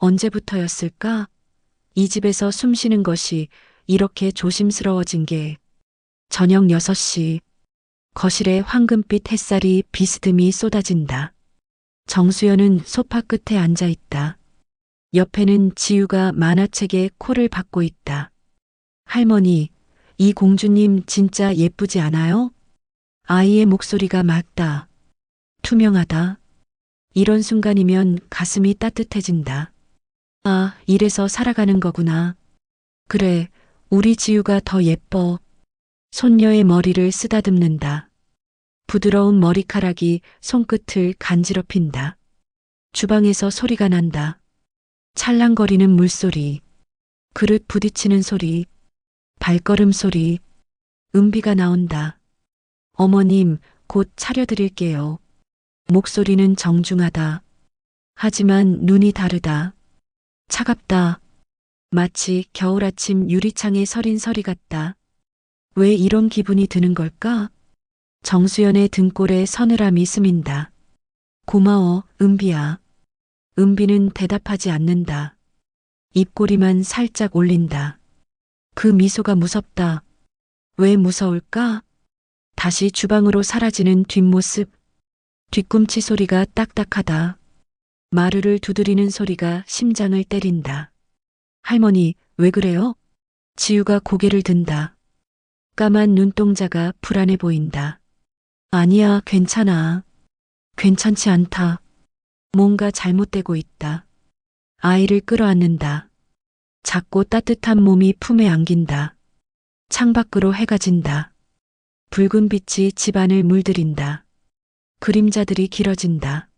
언제부터였을까? 이 집에서 숨 쉬는 것이 이렇게 조심스러워진 게 저녁 6시 거실에 황금빛 햇살이 비스듬히 쏟아진다. 정수연은 소파 끝에 앉아 있다. 옆에는 지우가 만화책에 코를 박고 있다. 할머니, 이 공주님 진짜 예쁘지 않아요? 아이의 목소리가 맑다. 투명하다. 이런 순간이면 가슴이 따뜻해진다. 아, 이래서 살아가는 거구나. 그래, 우리 지우가 더 예뻐. 손녀의 머리를 쓰다듬는다. 부드러운 머리카락이 손끝을 간지럽힌다. 주방에서 소리가 난다. 찰랑거리는 물소리, 그릇 부딪히는 소리, 발걸음 소리, 은비가 나온다. 어머님, 곧 차려드릴게요. 목소리는 정중하다. 하지만 눈이 다르다. 차갑다. 마치 겨울 아침 유리창에 서린 서리 같다. 왜 이런 기분이 드는 걸까? 정수연의 등골에 서늘함이 스민다. 고마워, 은비야. 은비는 대답하지 않는다. 입꼬리만 살짝 올린다. 그 미소가 무섭다. 왜 무서울까? 다시 주방으로 사라지는 뒷모습. 뒤꿈치 소리가 딱딱하다. 마루를 두드리는 소리가 심장을 때린다. 할머니, 왜 그래요? 지우가 고개를 든다. 까만 눈동자가 불안해 보인다. 아니야, 괜찮아. 괜찮지 않다. 뭔가 잘못되고 있다. 아이를 끌어안는다. 작고 따뜻한 몸이 품에 안긴다. 창밖으로 해가 진다. 붉은 빛이 집안을 물들인다. 그림자들이 길어진다.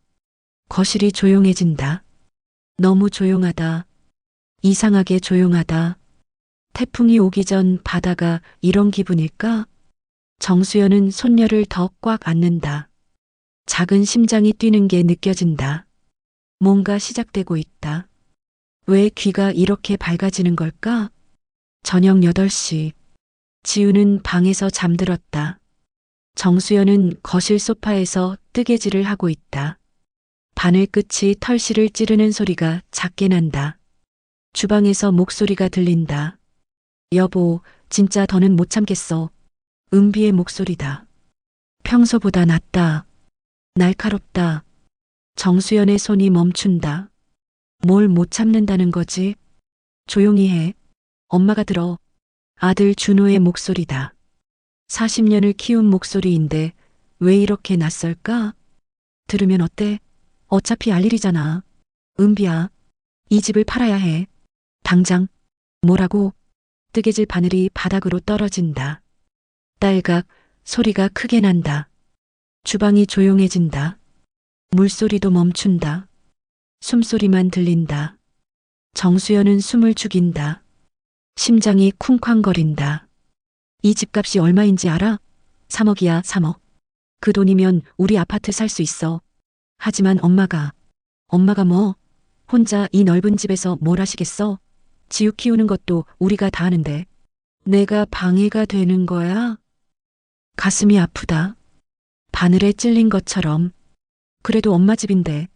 거실이 조용해진다. 너무 조용하다. 이상하게 조용하다. 태풍이 오기 전 바다가 이런 기분일까? 정수연은 손녀를 더 꽉 안는다. 작은 심장이 뛰는 게 느껴진다. 뭔가 시작되고 있다. 왜 귀가 이렇게 밝아지는 걸까? 저녁 8시. 지우는 방에서 잠들었다. 정수연은 거실 소파에서 뜨개질을 하고 있다. 바늘 끝이 털실을 찌르는 소리가 작게 난다. 주방에서 목소리가 들린다. 여보, 진짜 더는 못 참겠어. 은비의 목소리다. 평소보다 낫다. 날카롭다. 정수연의 손이 멈춘다. 뭘 못 참는다는 거지? 조용히 해. 엄마가 들어. 아들 준호의 목소리다. 40년을 키운 목소리인데 왜 이렇게 낯설까? 들으면 어때? 어차피 알 일이잖아. 은비야, 이 집을 팔아야 해. 당장. 뭐라고? 뜨개질 바늘이 바닥으로 떨어진다. 딸각 소리가 크게 난다. 주방이 조용해진다. 물소리도 멈춘다. 숨소리만 들린다. 정수연은 숨을 죽인다. 심장이 쿵쾅거린다. 이 집값이 얼마인지 알아? 3억이야, 3억. 그 돈이면 우리 아파트 살 수 있어. 하지만 엄마가 뭐? 혼자 이 넓은 집에서 뭘 하시겠어? 지우 키우는 것도 우리가 다 하는데. 내가 방해가 되는 거야? 가슴이 아프다. 바늘에 찔린 것처럼. 그래도 엄마 집인데.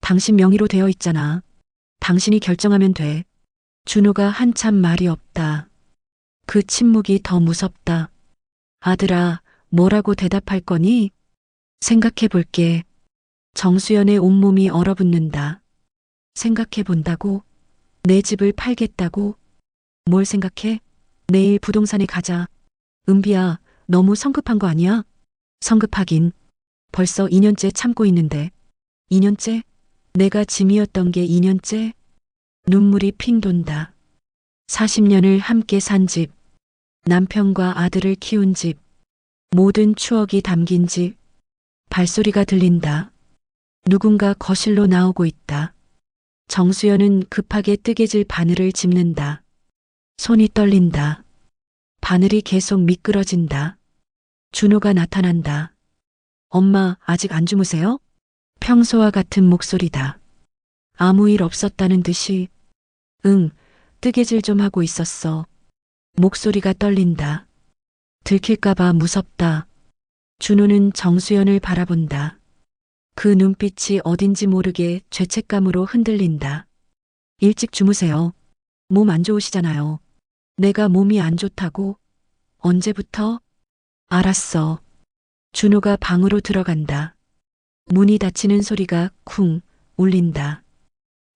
당신 명의로 되어 있잖아. 당신이 결정하면 돼. 준호가 한참 말이 없다. 그 침묵이 더 무섭다. 아들아, 뭐라고 대답할 거니? 생각해 볼게. 정수연의 온몸이 얼어붙는다. 생각해 본다고? 내 집을 팔겠다고? 뭘 생각해? 내일 부동산에 가자. 은비야, 너무 성급한 거 아니야? 성급하긴. 벌써 2년째 참고 있는데. 2년째? 내가 짐이었던 게 2년째? 눈물이 핑 돈다. 40년을 함께 산 집. 남편과 아들을 키운 집. 모든 추억이 담긴 집. 발소리가 들린다. 누군가 거실로 나오고 있다. 정수연은 급하게 뜨개질 바늘을 짚는다. 손이 떨린다. 바늘이 계속 미끄러진다. 준호가 나타난다. 엄마, 아직 안 주무세요? 평소와 같은 목소리다. 아무 일 없었다는 듯이. 응, 뜨개질 좀 하고 있었어. 목소리가 떨린다. 들킬까봐 무섭다. 준호는 정수연을 바라본다. 그 눈빛이 어딘지 모르게 죄책감으로 흔들린다. 일찍 주무세요. 몸 안 좋으시잖아요. 내가 몸이 안 좋다고? 언제부터? 알았어. 준호가 방으로 들어간다. 문이 닫히는 소리가 쿵 울린다.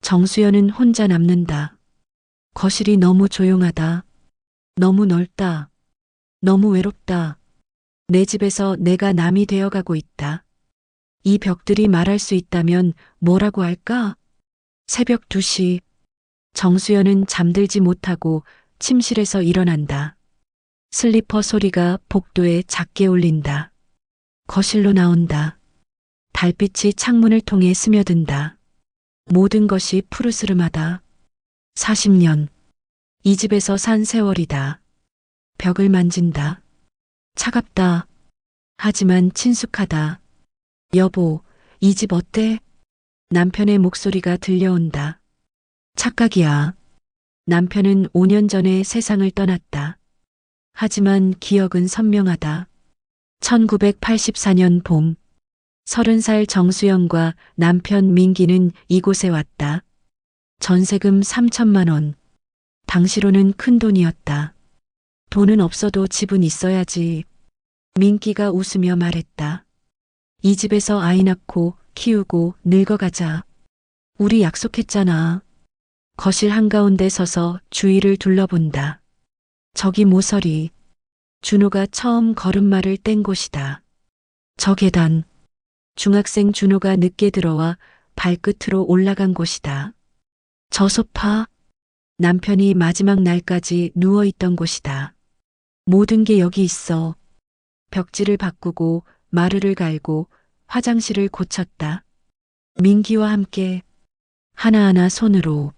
정수연은 혼자 남는다. 거실이 너무 조용하다. 너무 넓다. 너무 외롭다. 내 집에서 내가 남이 되어가고 있다. 이 벽들이 말할 수 있다면 뭐라고 할까? 새벽 2시. 정수연은 잠들지 못하고 침실에서 일어난다. 슬리퍼 소리가 복도에 작게 울린다. 거실로 나온다. 달빛이 창문을 통해 스며든다. 모든 것이 푸르스름하다. 40년. 이 집에서 산 세월이다. 벽을 만진다. 차갑다. 하지만 친숙하다. 여보, 이 집 어때? 남편의 목소리가 들려온다. 착각이야. 남편은 5년 전에 세상을 떠났다. 하지만 기억은 선명하다. 1984년 봄, 30살 정수영과 남편 민기는 이곳에 왔다. 전세금 3천만 원. 당시로는 큰 돈이었다. 돈은 없어도 집은 있어야지. 민기가 웃으며 말했다. 이 집에서 아이 낳고 키우고 늙어가자. 우리 약속했잖아. 거실 한가운데 서서 주위를 둘러본다. 저기 모서리. 준호가 처음 걸음마를 뗀 곳이다. 저 계단. 중학생 준호가 늦게 들어와 발끝으로 올라간 곳이다. 저 소파. 남편이 마지막 날까지 누워있던 곳이다. 모든 게 여기 있어. 벽지를 바꾸고 마루를 갈고 화장실을 고쳤다. 민기와 함께 하나하나 손으로.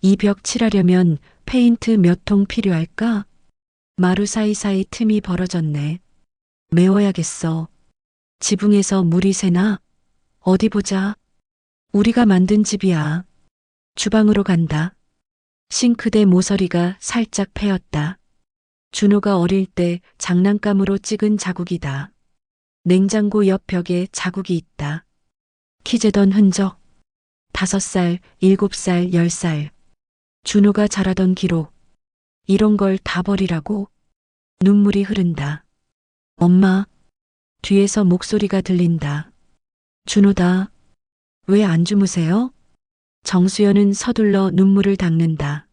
이 벽 칠하려면 페인트 몇 통 필요할까? 마루 사이사이 틈이 벌어졌네. 메워야겠어. 지붕에서 물이 새나? 어디 보자. 우리가 만든 집이야. 주방으로 간다. 싱크대 모서리가 살짝 패였다. 준호가 어릴 때 장난감으로 찍은 자국이다. 냉장고 옆 벽에 자국이 있다. 키 재던 흔적. 5살, 7살, 10살. 준호가 자라던 기록. 이런 걸 다 버리라고? 눈물이 흐른다. 엄마. 뒤에서 목소리가 들린다. 준호다. 왜 안 주무세요? 정수연은 서둘러 눈물을 닦는다.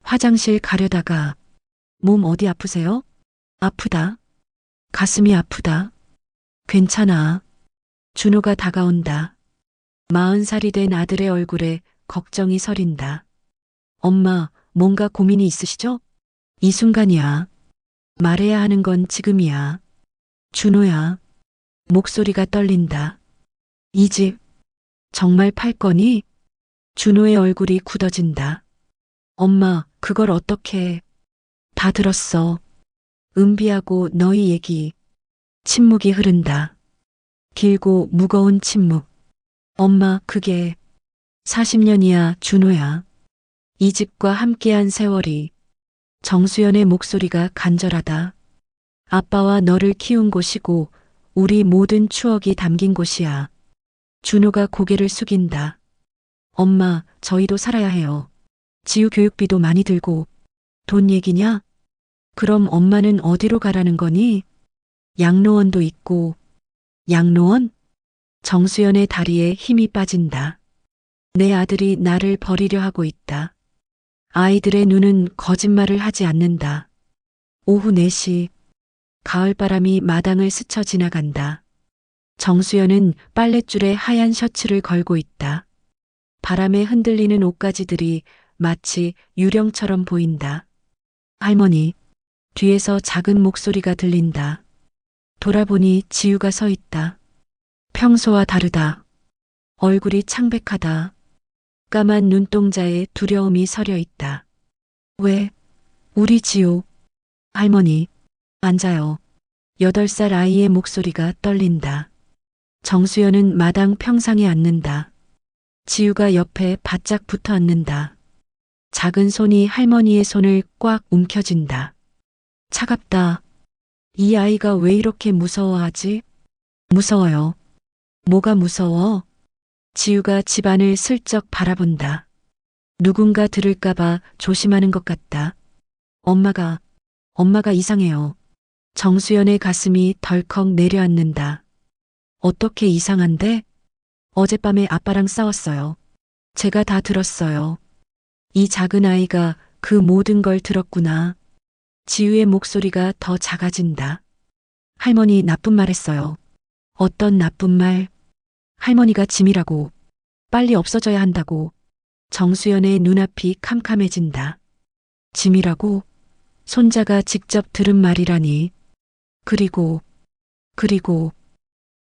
화장실 가려다가. 몸 어디 아프세요? 아프다. 가슴이 아프다. 괜찮아. 준호가 다가온다. 40살이 된 아들의 얼굴에 걱정이 서린다. 엄마, 뭔가 고민이 있으시죠? 이 순간이야. 말해야 하는 건 지금이야. 준호야. 목소리가 떨린다. 이 집 정말 팔 거니? 준호의 얼굴이 굳어진다. 엄마, 그걸 어떻게... 다 들었어. 은비하고 너희 얘기. 침묵이 흐른다. 길고 무거운 침묵. 엄마, 그게 40년이야, 준호야. 이 집과 함께한 세월이. 정수연의 목소리가 간절하다. 아빠와 너를 키운 곳이고 우리 모든 추억이 담긴 곳이야. 준호가 고개를 숙인다. 엄마, 저희도 살아야 해요. 지우 교육비도 많이 들고. 돈 얘기냐? 그럼 엄마는 어디로 가라는 거니? 양로원도 있고. 양로원? 정수연의 다리에 힘이 빠진다. 내 아들이 나를 버리려 하고 있다. 아이들의 눈은 거짓말을 하지 않는다. 오후 4시. 가을바람이 마당을 스쳐 지나간다. 정수연은 빨랫줄에 하얀 셔츠를 걸고 있다. 바람에 흔들리는 옷가지들이 마치 유령처럼 보인다. 할머니. 뒤에서 작은 목소리가 들린다. 돌아보니 지우가 서 있다. 평소와 다르다. 얼굴이 창백하다. 까만 눈동자에 두려움이 서려 있다. 왜? 우리 지우. 할머니. 앉아요. 8살 아이의 목소리가 떨린다. 정수연은 마당 평상에 앉는다. 지우가 옆에 바짝 붙어 앉는다. 작은 손이 할머니의 손을 꽉 움켜쥔다. 차갑다. 이 아이가 왜 이렇게 무서워하지? 무서워요. 뭐가 무서워? 지우가 집안을 슬쩍 바라본다. 누군가 들을까봐 조심하는 것 같다. 엄마가 이상해요. 정수연의 가슴이 덜컥 내려앉는다. 어떻게 이상한데? 어젯밤에 아빠랑 싸웠어요. 제가 다 들었어요. 이 작은 아이가 그 모든 걸 들었구나. 지우의 목소리가 더 작아진다. 할머니 나쁜 말 했어요. 어떤 나쁜 말? 할머니가 짐이라고. 빨리 없어져야 한다고. 정수연의 눈앞이 캄캄해진다. 짐이라고? 손자가 직접 들은 말이라니. 그리고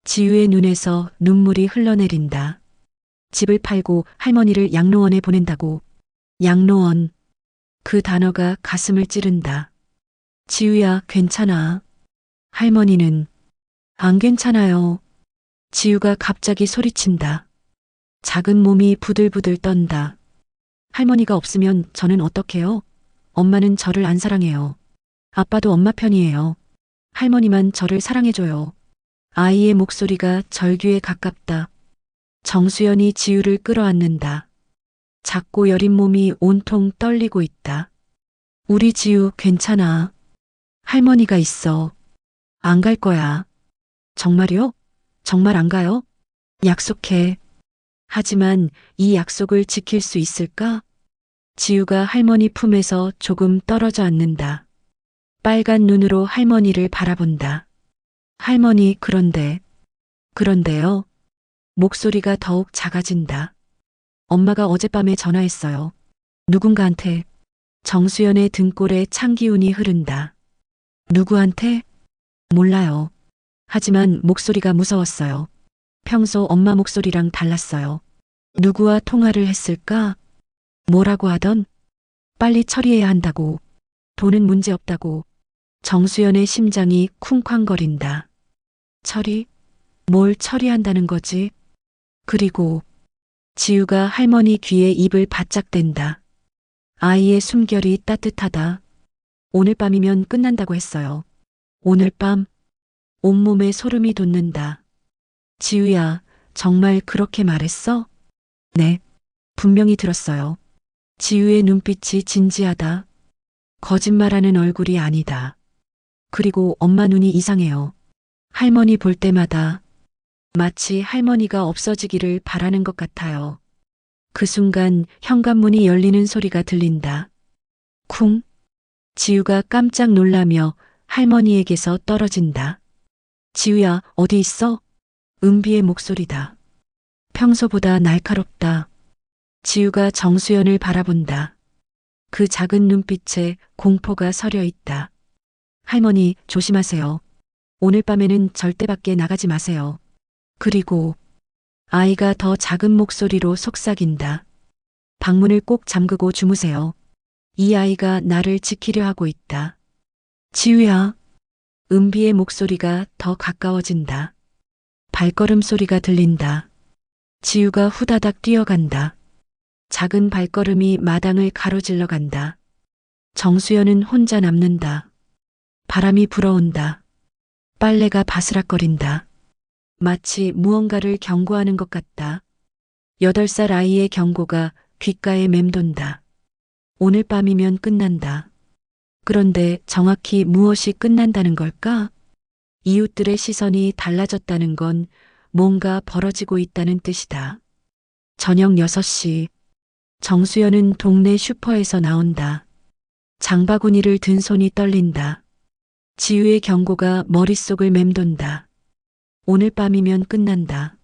지우의 눈에서 눈물이 흘러내린다. 집을 팔고 할머니를 양로원에 보낸다고. 양로원. 그 단어가 가슴을 찌른다. 지우야, 괜찮아. 할머니는 안 괜찮아요. 지우가 갑자기 소리친다. 작은 몸이 부들부들 떤다. 할머니가 없으면 저는 어떡해요? 엄마는 저를 안 사랑해요. 아빠도 엄마 편이에요. 할머니만 저를 사랑해줘요. 아이의 목소리가 절규에 가깝다. 정수연이 지우를 끌어안는다. 작고 여린 몸이 온통 떨리고 있다. 우리 지우 괜찮아. 할머니가 있어. 안 갈 거야. 정말요? 정말 안 가요? 약속해. 하지만 이 약속을 지킬 수 있을까? 지우가 할머니 품에서 조금 떨어져 앉는다. 빨간 눈으로 할머니를 바라본다. 할머니, 그런데요. 목소리가 더욱 작아진다. 엄마가 어젯밤에 전화했어요. 누군가한테. 정수연의 등골에 찬 기운이 흐른다. 누구한테? 몰라요. 하지만 목소리가 무서웠어요. 평소 엄마 목소리랑 달랐어요. 누구와 통화를 했을까? 뭐라고 하던? 빨리 처리해야 한다고. 돈은 문제 없다고. 정수연의 심장이 쿵쾅거린다. 처리? 뭘 처리한다는 거지? 그리고 지우가 할머니 귀에 입을 바짝 댄다. 아이의 숨결이 따뜻하다. 오늘 밤이면 끝난다고 했어요. 오늘 밤? 온몸에 소름이 돋는다. 지우야, 정말 그렇게 말했어? 네, 분명히 들었어요. 지우의 눈빛이 진지하다. 거짓말하는 얼굴이 아니다. 그리고 엄마 눈이 이상해요. 할머니 볼 때마다 마치 할머니가 없어지기를 바라는 것 같아요. 그 순간 현관문이 열리는 소리가 들린다. 쿵. 지우가 깜짝 놀라며 할머니에게서 떨어진다. 지우야, 어디 있어? 은비의 목소리다. 평소보다 날카롭다. 지우가 정수연을 바라본다. 그 작은 눈빛에 공포가 서려 있다. 할머니, 조심하세요. 오늘 밤에는 절대 밖에 나가지 마세요. 그리고 아이가 더 작은 목소리로 속삭인다. 방문을 꼭 잠그고 주무세요. 이 아이가 나를 지키려 하고 있다. 지우야. 은비의 목소리가 더 가까워진다. 발걸음 소리가 들린다. 지우가 후다닥 뛰어간다. 작은 발걸음이 마당을 가로질러 간다. 정수연은 혼자 남는다. 바람이 불어온다. 빨래가 바스락거린다. 마치 무언가를 경고하는 것 같다. 8살 아이의 경고가 귓가에 맴돈다. 오늘 밤이면 끝난다. 그런데 정확히 무엇이 끝난다는 걸까? 이웃들의 시선이 달라졌다는 건 뭔가 벌어지고 있다는 뜻이다. 저녁 6시. 정수연은 동네 슈퍼에서 나온다. 장바구니를 든 손이 떨린다. 지우의 경고가 머릿속을 맴돈다. 오늘 밤이면 끝난다.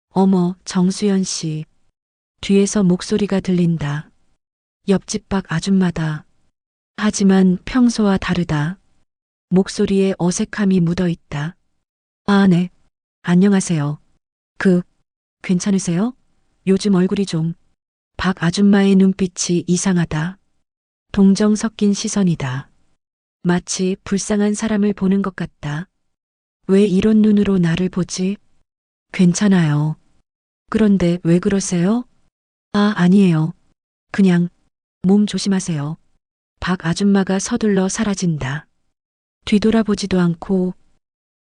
어머, 정수연 씨. 뒤에서 목소리가 들린다. 옆집 박 아줌마다. 하지만 평소와 다르다. 목소리에 어색함이 묻어 있다. 아, 네. 안녕하세요. 괜찮으세요? 요즘 얼굴이 좀. 박 아줌마의 눈빛이 이상하다. 동정 섞인 시선이다. 마치 불쌍한 사람을 보는 것 같다. 왜 이런 눈으로 나를 보지? 괜찮아요. 그런데 왜 그러세요? 아, 아니에요. 그냥 몸 조심하세요. 박 아줌마가 서둘러 사라진다. 뒤돌아보지도 않고.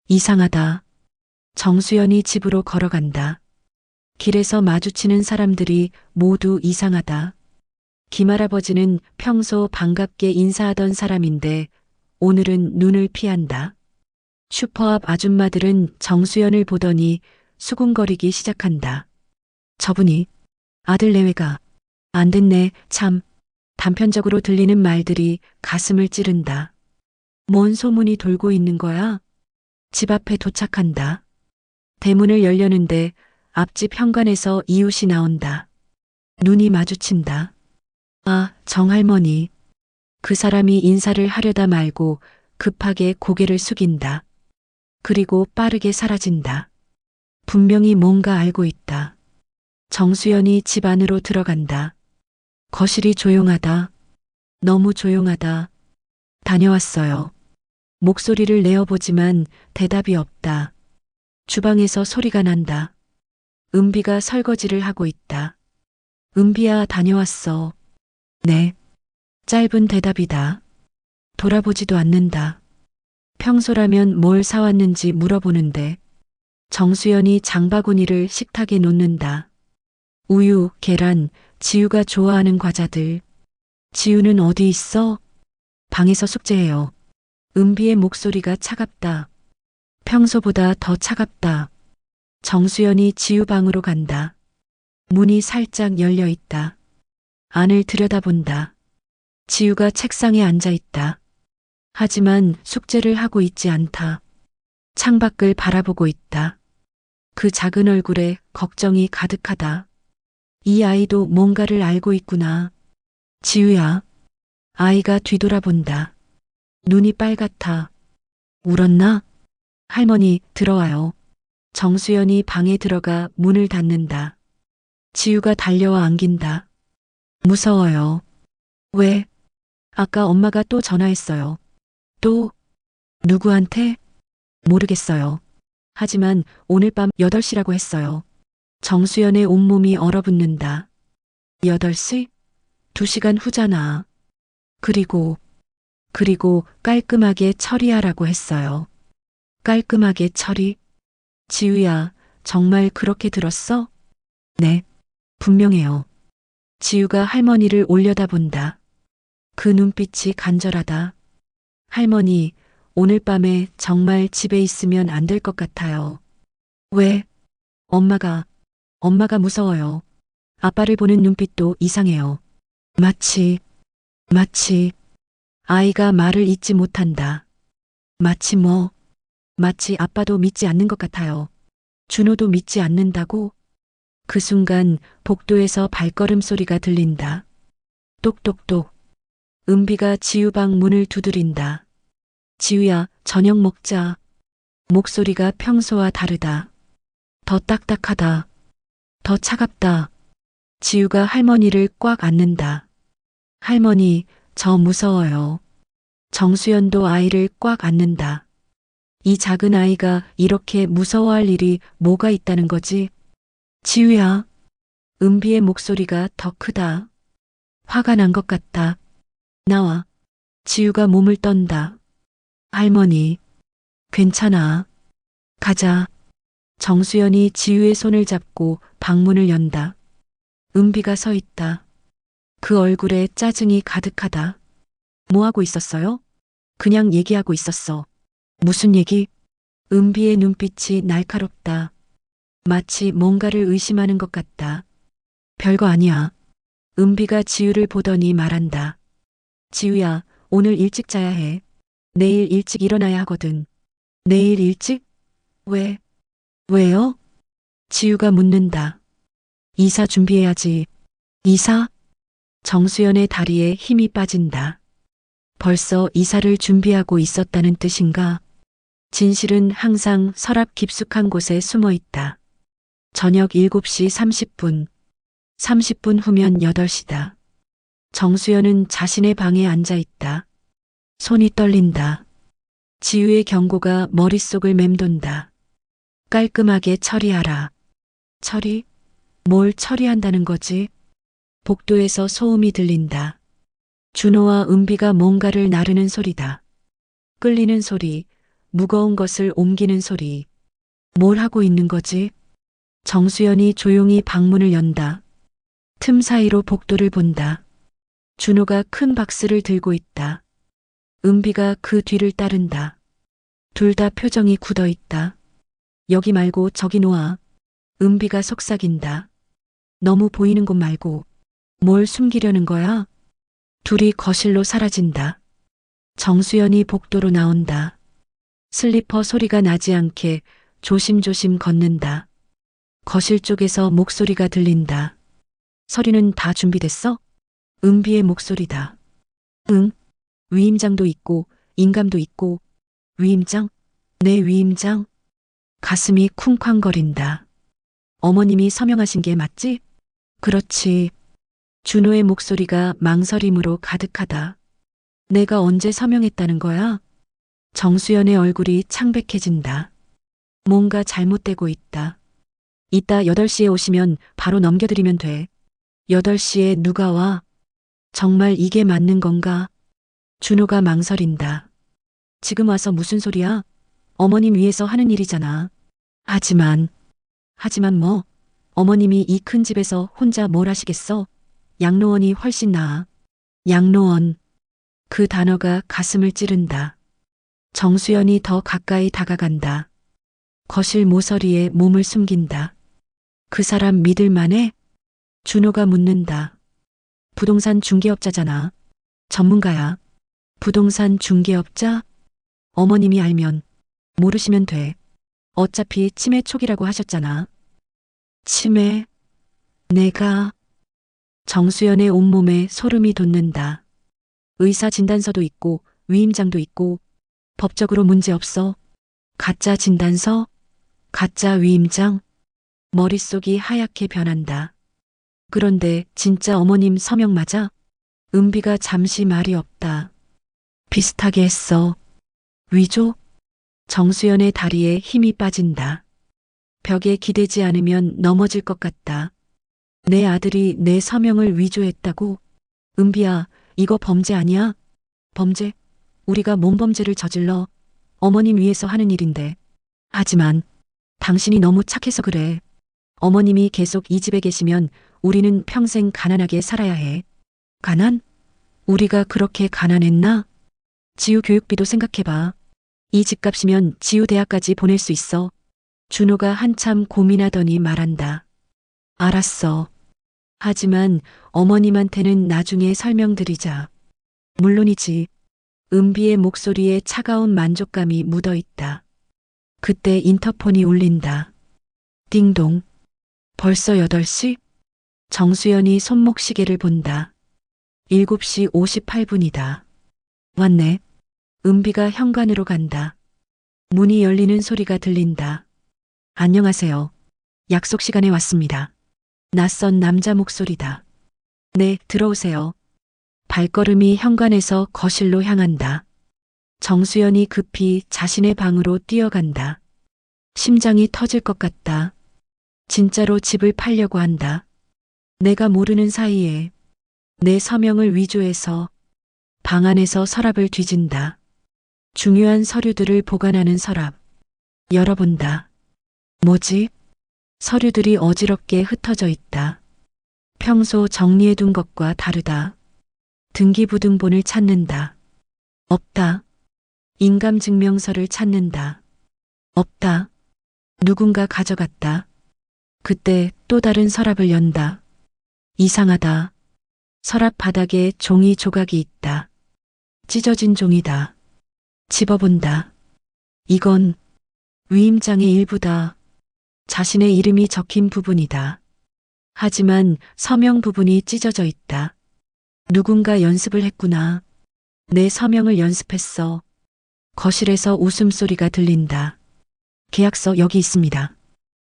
이상하다. 정수연이 집으로 걸어간다. 길에서 마주치는 사람들이 모두 이상하다. 김할아버지는 평소 반갑게 인사하던 사람인데 오늘은 눈을 피한다. 슈퍼 앞 아줌마들은 정수연을 보더니 수군거리기 시작한다. 저분이 아들 내외가 안 됐네 참. 단편적으로 들리는 말들이 가슴을 찌른다. 뭔 소문이 돌고 있는 거야? 집 앞에 도착한다. 대문을 열려는데 앞집 현관에서 이웃이 나온다. 눈이 마주친다. 아, 정할머니. 그 사람이 인사를 하려다 말고 급하게 고개를 숙인다. 그리고 빠르게 사라진다. 분명히 뭔가 알고 있다. 정수연이 집 안으로 들어간다. 거실이 조용하다. 너무 조용하다. 다녀왔어요. 목소리를 내어보지만 대답이 없다. 주방에서 소리가 난다. 은비가 설거지를 하고 있다. 은비야, 다녀왔어. 네. 짧은 대답이다. 돌아보지도 않는다. 평소라면 뭘 사왔는지 물어보는데 정수연이 장바구니를 식탁에 놓는다. 우유, 계란, 지우가 좋아하는 과자들. 지우는 어디 있어? 방에서 숙제해요. 은비의 목소리가 차갑다. 평소보다 더 차갑다. 정수연이 지우 방으로 간다. 문이 살짝 열려 있다. 안을 들여다본다. 지우가 책상에 앉아 있다. 하지만 숙제를 하고 있지 않다. 창밖을 바라보고 있다. 그 작은 얼굴에 걱정이 가득하다. 이 아이도 뭔가를 알고 있구나. 지우야. 아이가 뒤돌아본다. 눈이 빨갛다. 울었나? 할머니, 들어와요. 정수연이 방에 들어가 문을 닫는다. 지우가 달려와 안긴다. 무서워요. 왜? 아까 엄마가 또 전화했어요. 또? 누구한테? 모르겠어요. 하지만 오늘 밤 8시라고 했어요. 정수연의 온몸이 얼어붙는다. 8시? 2시간 후잖아. 그리고 깔끔하게 처리하라고 했어요. 깔끔하게 처리? 지우야, 정말 그렇게 들었어? 네, 분명해요. 지우가 할머니를 올려다본다. 그 눈빛이 간절하다. 할머니, 오늘 밤에 정말 집에 있으면 안 될 것 같아요. 왜? 엄마가 무서워요. 아빠를 보는 눈빛도 이상해요. 마치 아이가 말을 잇지 못한다. 마치 아빠도 믿지 않는 것 같아요. 준호도 믿지 않는다고? 그 순간 복도에서 발걸음 소리가 들린다. 똑똑똑. 은비가 지우 방 문을 두드린다. 지우야, 저녁 먹자. 목소리가 평소와 다르다. 더 딱딱하다. 더 차갑다. 지우가 할머니를 꽉 안는다. 할머니, 저 무서워요. 정수연도 아이를 꽉 안는다. 이 작은 아이가 이렇게 무서워할 일이 뭐가 있다는 거지? 지우야. 은비의 목소리가 더 크다. 화가 난 것 같다. 나와. 지우가 몸을 떤다. 할머니. 괜찮아. 가자. 정수연이 지우의 손을 잡고 방문을 연다. 은비가 서 있다. 그 얼굴에 짜증이 가득하다. 뭐 하고 있었어요? 그냥 얘기하고 있었어. 무슨 얘기? 은비의 눈빛이 날카롭다. 마치 뭔가를 의심하는 것 같다. 별거 아니야. 은비가 지우를 보더니 말한다. 지우야, 오늘 일찍 자야 해. 내일 일찍 일어나야 하거든. 내일 일찍? 왜? 왜요? 지우가 묻는다. 이사 준비해야지. 이사? 정수연의 다리에 힘이 빠진다. 벌써 이사를 준비하고 있었다는 뜻인가? 진실은 항상 서랍 깊숙한 곳에 숨어 있다. 저녁 7시 30분. 30분 후면 8시다. 정수연은 자신의 방에 앉아 있다. 손이 떨린다. 지우의 경고가 머릿속을 맴돈다. 깔끔하게 처리하라. 처리? 뭘 처리한다는 거지? 복도에서 소음이 들린다. 준호와 은비가 뭔가를 나르는 소리다. 끌리는 소리, 무거운 것을 옮기는 소리. 뭘 하고 있는 거지? 정수연이 조용히 방문을 연다. 틈 사이로 복도를 본다. 준호가 큰 박스를 들고 있다. 은비가 그 뒤를 따른다. 둘 다 표정이 굳어 있다. 여기 말고 저기 놓아. 은비가 속삭인다. 너무 보이는 곳 말고 뭘 숨기려는 거야? 둘이 거실로 사라진다. 정수연이 복도로 나온다. 슬리퍼 소리가 나지 않게 조심조심 걷는다. 거실 쪽에서 목소리가 들린다. 서류는 다 준비됐어? 은비의 목소리다. 응. 위임장도 있고 인감도 있고. 위임장? 네, 위임장. 가슴이 쿵쾅거린다. 어머님이 서명하신 게 맞지? 그렇지. 준호의 목소리가 망설임으로 가득하다. 내가 언제 서명했다는 거야? 정수연의 얼굴이 창백해진다. 뭔가 잘못되고 있다. 이따 8시에 오시면 바로 넘겨드리면 돼. 8시에 누가 와? 정말 이게 맞는 건가? 준호가 망설인다. 지금 와서 무슨 소리야? 어머님 위해서 하는 일이잖아. 하지만 뭐? 어머님이 이 큰 집에서 혼자 뭘 하시겠어? 양로원이 훨씬 나아. 양로원. 그 단어가 가슴을 찌른다. 정수연이 더 가까이 다가간다. 거실 모서리에 몸을 숨긴다. 그 사람 믿을 만해? 준호가 묻는다. 부동산 중개업자잖아. 전문가야. 부동산 중개업자? 어머님이 알면 모르시면 돼. 어차피 치매 초기라고 하셨잖아. 치매? 내가? 정수연의 온몸에 소름이 돋는다. 의사 진단서도 있고 위임장도 있고 법적으로 문제 없어. 가짜 진단서? 가짜 위임장? 머릿속이 하얗게 변한다. 그런데 진짜 어머님 서명 맞아? 은비가 잠시 말이 없다. 비슷하게 했어. 위조? 정수연의 다리에 힘이 빠진다. 벽에 기대지 않으면 넘어질 것 같다. 내 아들이 내 서명을 위조했다고? 은비야, 이거 범죄 아니야? 범죄? 우리가 뭔 범죄를 저질러? 어머님 위해서 하는 일인데. 하지만 당신이 너무 착해서 그래. 어머님이 계속 이 집에 계시면 우리는 평생 가난하게 살아야 해. 가난? 우리가 그렇게 가난했나? 지우 교육비도 생각해봐. 이 집값이면 지우 대학까지 보낼 수 있어. 준호가 한참 고민하더니 말한다. 알았어. 하지만 어머님한테는 나중에 설명드리자. 물론이지. 은비의 목소리에 차가운 만족감이 묻어 있다. 그때 인터폰이 울린다. 띵동. 벌써 8시? 정수연이 손목시계를 본다. 7시 58분이다. 왔네. 은비가 현관으로 간다. 문이 열리는 소리가 들린다. 안녕하세요. 약속 시간에 왔습니다. 낯선 남자 목소리다. 네, 들어오세요. 발걸음이 현관에서 거실로 향한다. 정수연이 급히 자신의 방으로 뛰어간다. 심장이 터질 것 같다. 진짜로 집을 팔려고 한다. 내가 모르는 사이에 내 서명을 위조해서 방 안에서 서랍을 뒤진다. 중요한 서류들을 보관하는 서랍. 열어본다. 뭐지? 서류들이 어지럽게 흩어져 있다. 평소 정리해둔 것과 다르다. 등기부등본을 찾는다. 없다. 인감증명서를 찾는다. 없다. 누군가 가져갔다. 그때 또 다른 서랍을 연다. 이상하다. 서랍 바닥에 종이 조각이 있다. 찢어진 종이다. 집어본다. 이건 위임장의 일부다. 자신의 이름이 적힌 부분이다. 하지만 서명 부분이 찢어져 있다. 누군가 연습을 했구나. 내 서명을 연습했어. 거실에서 웃음소리가 들린다. 계약서 여기 있습니다.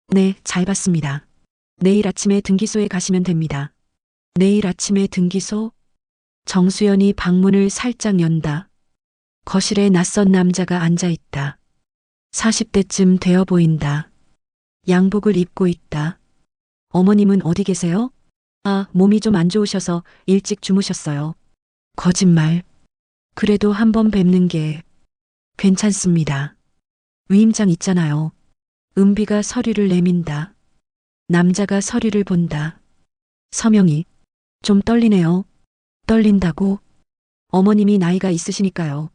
네, 잘 봤습니다. 내일 아침에 등기소에 가시면 됩니다. 내일 아침에 등기소? 정수연이 방문을 살짝 연다. 거실에 낯선 남자가 앉아 있다. 40대쯤 되어 보인다. 양복을 입고 있다. 어머님은 어디 계세요? 아, 몸이 좀 안 좋으셔서 일찍 주무셨어요. 거짓말. 그래도 한번 뵙는 게 괜찮습니다. 위임장 있잖아요. 은비가 서류를 내민다. 남자가 서류를 본다. 서명이 좀 떨리네요. 떨린다고? 어머님이 나이가 있으시니까요.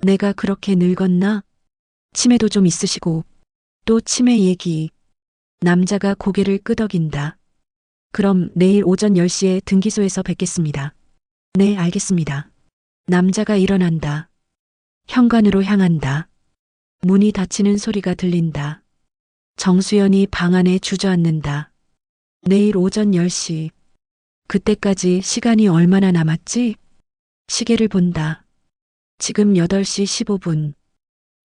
내가 그렇게 늙었나? 치매도 좀 있으시고. 또 치매 얘기. 남자가 고개를 끄덕인다. 그럼 내일 오전 10시에 등기소에서 뵙겠습니다. 네, 알겠습니다. 남자가 일어난다. 현관으로 향한다. 문이 닫히는 소리가 들린다. 정수연이 방 안에 주저앉는다. 내일 오전 10시. 그때까지 시간이 얼마나 남았지? 시계를 본다. 지금 8시 15분.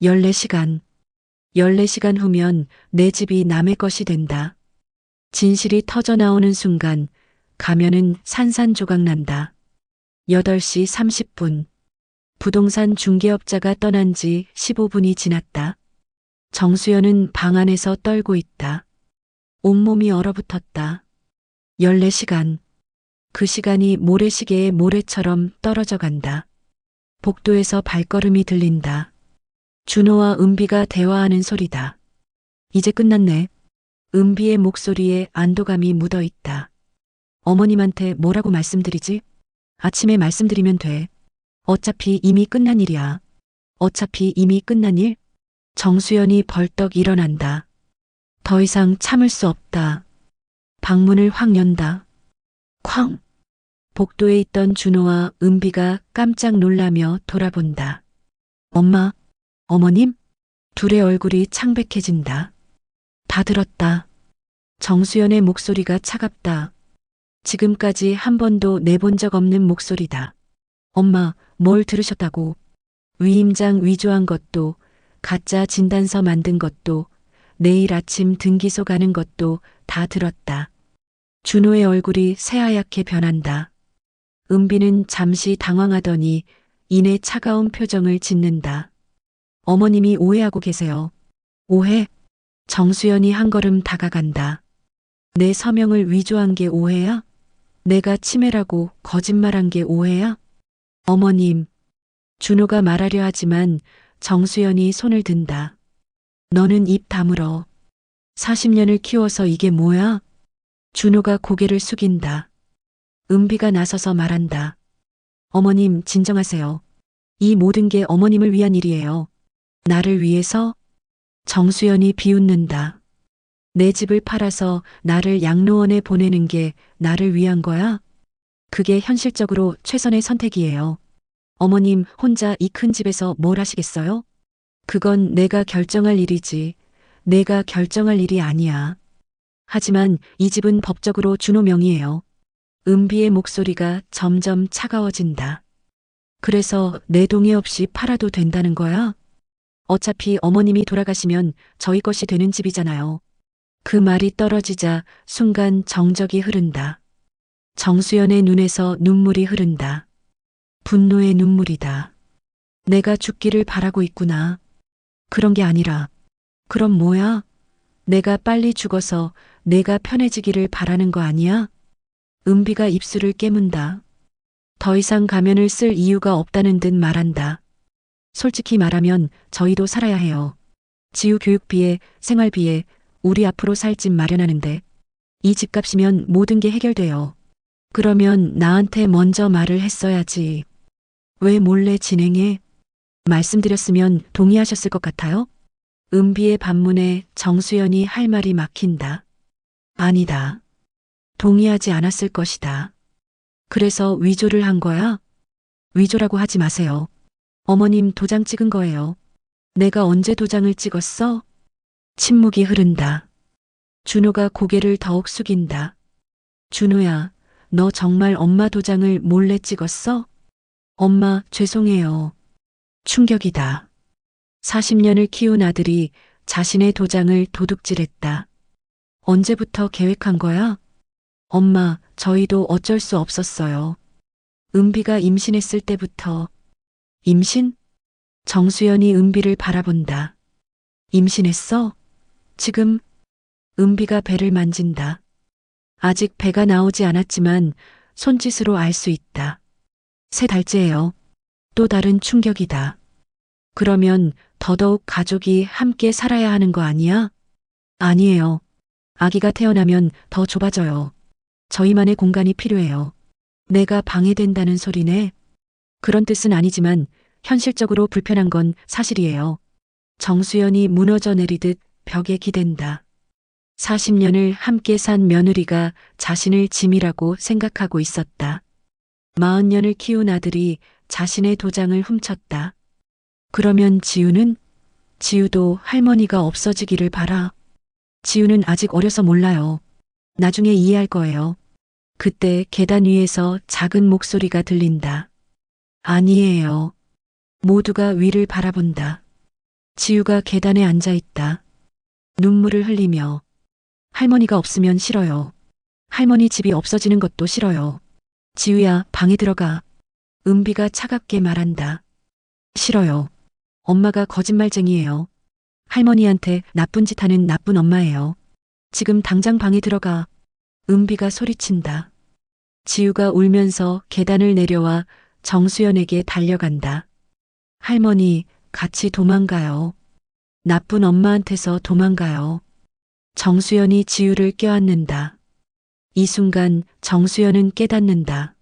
14시간. 14시간 후면 내 집이 남의 것이 된다. 진실이 터져 나오는 순간 가면은 산산조각난다. 8시 30분. 부동산 중개업자가 떠난 지 15분이 지났다. 정수연은 방 안에서 떨고 있다. 온몸이 얼어붙었다. 14시간. 그 시간이 모래시계의 모래처럼 떨어져 간다. 복도에서 발걸음이 들린다. 준호와 은비가 대화하는 소리다. 이제 끝났네. 은비의 목소리에 안도감이 묻어 있다. 어머님한테 뭐라고 말씀드리지? 아침에 말씀드리면 돼. 어차피 이미 끝난 일이야. 어차피 이미 끝난 일? 정수연이 벌떡 일어난다. 더 이상 참을 수 없다. 방문을 확 연다. 쾅! 복도에 있던 준호와 은비가 깜짝 놀라며 돌아본다. 엄마, 어머님? 둘의 얼굴이 창백해진다. 다 들었다. 정수연의 목소리가 차갑다. 지금까지 한 번도 내본 적 없는 목소리다. 엄마, 뭘 들으셨다고? 위임장 위조한 것도, 가짜 진단서 만든 것도, 내일 아침 등기소 가는 것도 다 들었다. 준호의 얼굴이 새하얗게 변한다. 은비는 잠시 당황하더니 이내 차가운 표정을 짓는다. 어머님이 오해하고 계세요. 오해? 정수연이 한 걸음 다가간다. 내 서명을 위조한 게 오해야? 내가 치매라고 거짓말한 게 오해야? 어머님. 준호가 말하려 하지만 정수연이 손을 든다. 너는 입 다물어. 40년을 키워서 이게 뭐야? 준호가 고개를 숙인다. 은비가 나서서 말한다. 어머님, 진정하세요. 이 모든 게 어머님을 위한 일이에요. 나를 위해서? 정수연이 비웃는다. 내 집을 팔아서 나를 양로원에 보내는 게 나를 위한 거야? 그게 현실적으로 최선의 선택이에요. 어머님 혼자 이 큰 집에서 뭘 하시겠어요? 그건 내가 결정할 일이지. 내가 결정할 일이 아니야. 하지만 이 집은 법적으로 준호 명의예요. 은비의 목소리가 점점 차가워진다. 그래서 내 동의 없이 팔아도 된다는 거야? 어차피 어머님이 돌아가시면 저희 것이 되는 집이잖아요. 그 말이 떨어지자 순간 정적이 흐른다. 정수연의 눈에서 눈물이 흐른다. 분노의 눈물이다. 내가 죽기를 바라고 있구나. 그런 게 아니라, 그럼 뭐야? 내가 빨리 죽어서 내가 편해지기를 바라는 거 아니야? 은비가 입술을 깨문다. 더 이상 가면을 쓸 이유가 없다는 듯 말한다. 솔직히 말하면 저희도 살아야 해요. 지우 교육비에, 생활비에, 우리 앞으로 살 집 마련하는데 이 집값이면 모든 게 해결돼요. 그러면 나한테 먼저 말을 했어야지. 왜 몰래 진행해? 말씀드렸으면 동의하셨을 것 같아요? 은비의 반문에 정수연이 할 말이 막힌다. 아니다. 동의하지 않았을 것이다. 그래서 위조를 한 거야? 위조라고 하지 마세요. 어머님 도장 찍은 거예요. 내가 언제 도장을 찍었어? 침묵이 흐른다. 준호가 고개를 더욱 숙인다. 준호야, 너 정말 엄마 도장을 몰래 찍었어? 엄마, 죄송해요. 충격이다. 40년을 키운 아들이 자신의 도장을 도둑질했다. 언제부터 계획한 거야? 엄마, 저희도 어쩔 수 없었어요. 은비가 임신했을 때부터. 임신? 정수연이 은비를 바라본다. 임신했어? 지금? 은비가 배를 만진다. 아직 배가 나오지 않았지만 손짓으로 알 수 있다. 3달째예요. 또 다른 충격이다. 그러면 더더욱 가족이 함께 살아야 하는 거 아니야? 아니에요. 아기가 태어나면 더 좁아져요. 저희만의 공간이 필요해요. 내가 방해된다는 소리네. 그런 뜻은 아니지만 현실적으로 불편한 건 사실이에요. 정수연이 무너져 내리듯 벽에 기댄다. 40년을 함께 산 며느리가 자신을 짐이라고 생각하고 있었다. 40년을 키운 아들이 자신의 도장을 훔쳤다. 그러면 지우도 할머니가 없어지기를 바라. 지우는 아직 어려서 몰라요. 나중에 이해할 거예요. 그때 계단 위에서 작은 목소리가 들린다. 아니에요. 모두가 위를 바라본다. 지우가 계단에 앉아 있다. 눈물을 흘리며 할머니가 없으면 싫어요. 할머니 집이 없어지는 것도 싫어요. 지우야, 방에 들어가. 은비가 차갑게 말한다. 싫어요. 엄마가 거짓말쟁이에요. 할머니한테 나쁜 짓 하는 나쁜 엄마예요. 지금 당장 방에 들어가. 은비가 소리친다. 지우가 울면서 계단을 내려와 정수연에게 달려간다. 할머니, 같이 도망가요. 나쁜 엄마한테서 도망가요. 정수연이 지우를 껴안는다. 이 순간 정수연은 깨닫는다.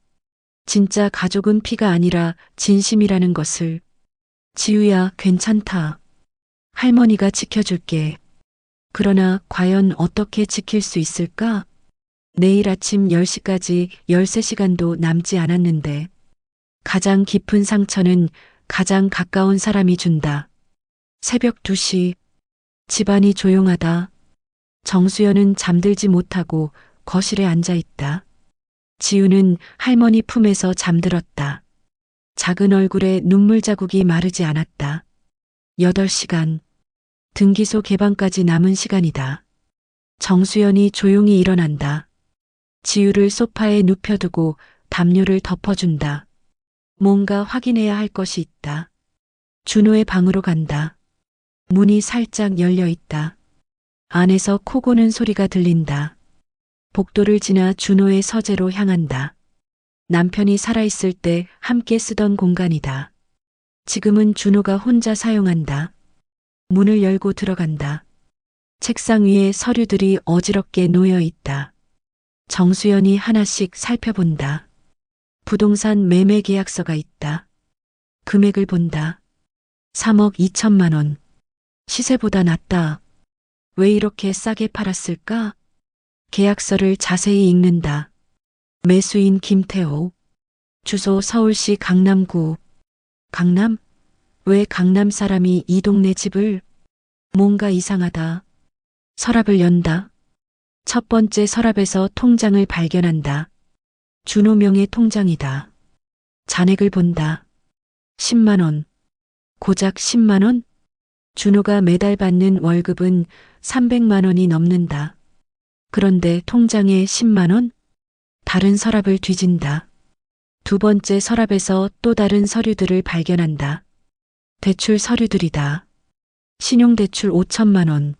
진짜 가족은 피가 아니라 진심이라는 것을. 지우야, 괜찮다. 할머니가 지켜줄게. 그러나 과연 어떻게 지킬 수 있을까? 내일 아침 10시까지 13시간도 남지 않았는데 가장 깊은 상처는 가장 가까운 사람이 준다. 새벽 2시. 집안이 조용하다. 정수연은 잠들지 못하고 거실에 앉아 있다. 지우는 할머니 품에서 잠들었다. 작은 얼굴에 눈물 자국이 마르지 않았다. 8시간. 등기소 개방까지 남은 시간이다. 정수연이 조용히 일어난다. 지우를 소파에 눕혀두고 담요를 덮어준다. 뭔가 확인해야 할 것이 있다. 준호의 방으로 간다. 문이 살짝 열려 있다. 안에서 코 고는 소리가 들린다. 복도를 지나 준호의 서재로 향한다. 남편이 살아있을 때 함께 쓰던 공간이다. 지금은 준호가 혼자 사용한다. 문을 열고 들어간다. 책상 위에 서류들이 어지럽게 놓여 있다. 정수연이 하나씩 살펴본다. 부동산 매매 계약서가 있다. 금액을 본다. 3억 2천만 원. 시세보다 낮다. 왜 이렇게 싸게 팔았을까? 계약서를 자세히 읽는다. 매수인 김태호. 주소 서울시 강남구. 강남? 왜 강남 사람이 이 동네 집을? 뭔가 이상하다. 서랍을 연다. 첫 번째 서랍에서 통장을 발견한다. 준호명의 통장이다. 잔액을 본다. 10만 원. 고작 10만 원? 준호가 매달 받는 월급은 300만 원이 넘는다. 그런데 통장에 10만 원? 다른 서랍을 뒤진다. 두 번째 서랍에서 또 다른 서류들을 발견한다. 대출 서류들이다. 신용대출 5천만 원.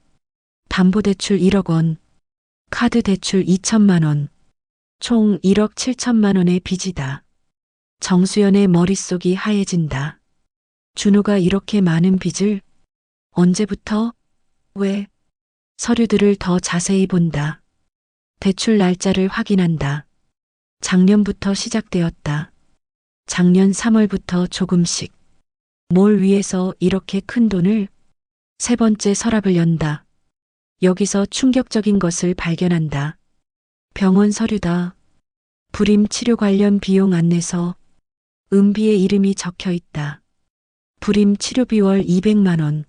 담보대출 1억 원. 카드 대출 2천만 원. 총 1억 7천만 원의 빚이다. 정수연의 머릿속이 하얘진다. 준호가 이렇게 많은 빚을? 언제부터? 왜? 서류들을 더 자세히 본다. 대출 날짜를 확인한다. 작년부터 시작되었다. 작년 3월부터 조금씩. 뭘 위해서 이렇게 큰 돈을? 세 번째 서랍을 연다. 여기서 충격적인 것을 발견한다. 병원 서류다. 불임 치료 관련 비용 안내서. 은비의 이름이 적혀 있다. 불임 치료비월 200만 원.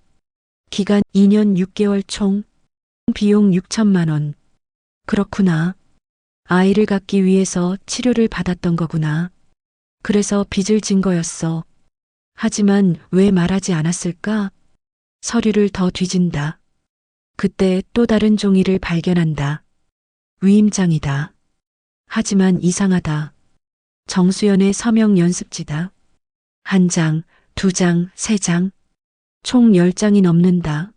기간 2년 6개월 총. 비용 6천만 원. 그렇구나. 아이를 갖기 위해서 치료를 받았던 거구나. 그래서 빚을 진 거였어. 하지만 왜 말하지 않았을까? 서류를 더 뒤진다. 그때 또 다른 종이를 발견한다. 위임장이다. 하지만 이상하다. 정수연의 서명 연습지다. 1장, 2장, 3장. 총 10장이 넘는다.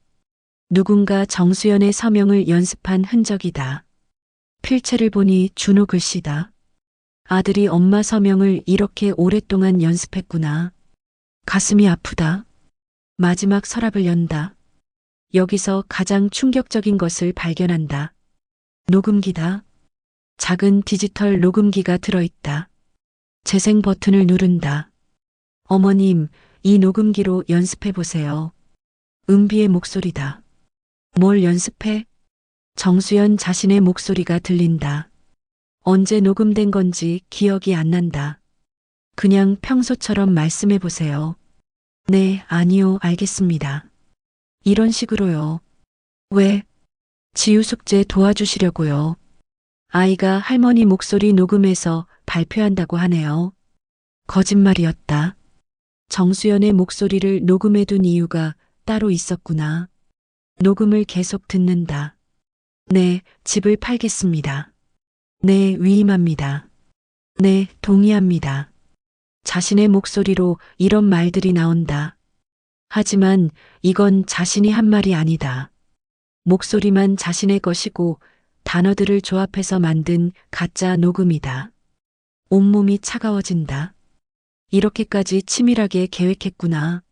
누군가 정수연의 서명을 연습한 흔적이다. 필체를 보니 준호 글씨다. 아들이 엄마 서명을 이렇게 오랫동안 연습했구나. 가슴이 아프다. 마지막 서랍을 연다. 여기서 가장 충격적인 것을 발견한다. 녹음기다. 작은 디지털 녹음기가 들어있다. 재생 버튼을 누른다. 어머님, 이 녹음기로 연습해 보세요. 은비의 목소리다. 뭘 연습해? 정수연 자신의 목소리가 들린다. 언제 녹음된 건지 기억이 안 난다. 그냥 평소처럼 말씀해 보세요. 네, 아니요, 알겠습니다. 이런 식으로요. 왜? 지우 숙제 도와주시려고요. 아이가 할머니 목소리 녹음해서 발표한다고 하네요. 거짓말이었다. 정수연의 목소리를 녹음해둔 이유가 따로 있었구나. 녹음을 계속 듣는다. 네, 집을 팔겠습니다. 네, 위임합니다. 네, 동의합니다. 자신의 목소리로 이런 말들이 나온다. 하지만 이건 자신이 한 말이 아니다. 목소리만 자신의 것이고 단어들을 조합해서 만든 가짜 녹음이다. 온몸이 차가워진다. 이렇게까지 치밀하게 계획했구나.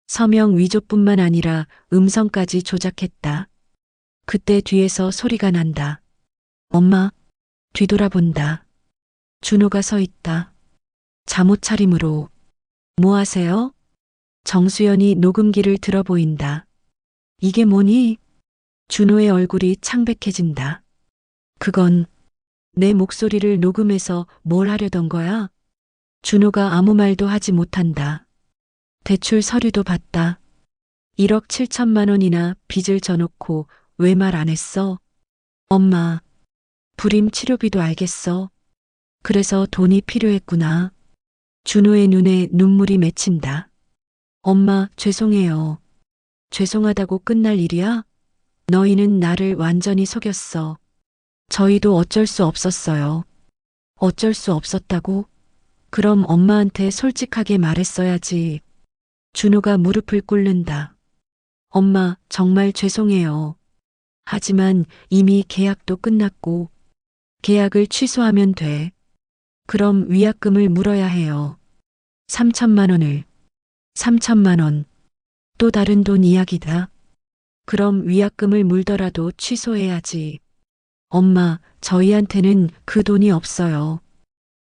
서명 위조뿐만 아니라 음성까지 조작했다. 그때 뒤에서 소리가 난다. 엄마, 뒤돌아본다. 준호가 서 있다. 잠옷 차림으로. 뭐 하세요? 정수연이 녹음기를 들어 보인다. 이게 뭐니? 준호의 얼굴이 창백해진다. 그건 내 목소리를 녹음해서 뭘 하려던 거야? 준호가 아무 말도 하지 못한다. 대출 서류도 받다. 1억 7천만 원이나 빚을 져놓고 왜 말 안 했어? 엄마, 불임 치료비도 알겠어. 그래서 돈이 필요했구나. 준호의 눈에 눈물이 맺힌다. 엄마, 죄송해요. 죄송하다고 끝날 일이야? 너희는 나를 완전히 속였어. 저희도 어쩔 수 없었어요. 어쩔 수 없었다고? 그럼 엄마한테 솔직하게 말했어야지. 준호가 무릎을 꿇는다. 엄마, 정말 죄송해요. 하지만 이미 계약도 끝났고, 계약을 취소하면 돼. 그럼 위약금을 물어야 해요. 3천만 원을. 3천만 원. 또 다른 돈 이야기다. 그럼 위약금을 물더라도 취소해야지. 엄마, 저희한테는 그 돈이 없어요.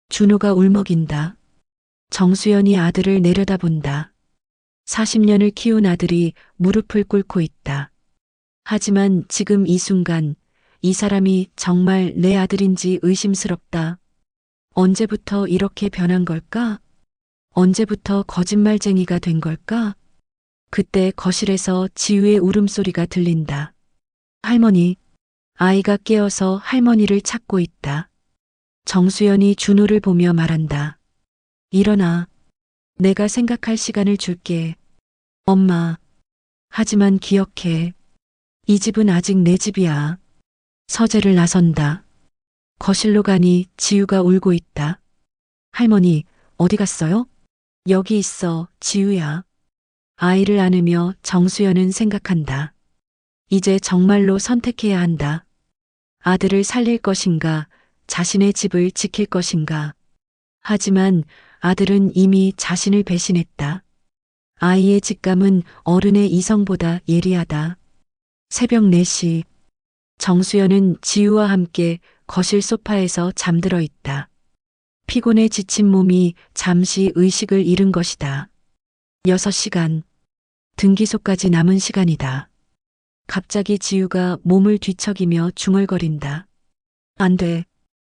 준호가 울먹인다. 정수연이 아들을 내려다본다. 40년을 키운 아들이 무릎을 꿇고 있다. 하지만 지금 이 순간 이 사람이 정말 내 아들인지 의심스럽다. 언제부터 이렇게 변한 걸까? 언제부터 거짓말쟁이가 된 걸까? 그때 거실에서 지우의 울음소리가 들린다. 할머니. 아이가 깨어서 할머니를 찾고 있다. 정수연이 준호를 보며 말한다. 일어나. 내가 생각할 시간을 줄게. 엄마. 하지만 기억해. 이 집은 아직 내 집이야. 서재를 나선다. 거실로 가니 지우가 울고 있다. 할머니, 어디 갔어요? 여기 있어, 지우야. 아이를 안으며 정수연은 생각한다. 이제 정말로 선택해야 한다. 아들을 살릴 것인가, 자신의 집을 지킬 것인가. 하지만 아들은 이미 자신을 배신했다. 아이의 직감은 어른의 이성보다 예리하다. 새벽 4시. 정수연은 지우와 함께 거실 소파에서 잠들어 있다. 피곤에 지친 몸이 잠시 의식을 잃은 것이다. 6시간. 등기소까지 남은 시간이다. 갑자기 지우가 몸을 뒤척이며 중얼거린다. 안 돼.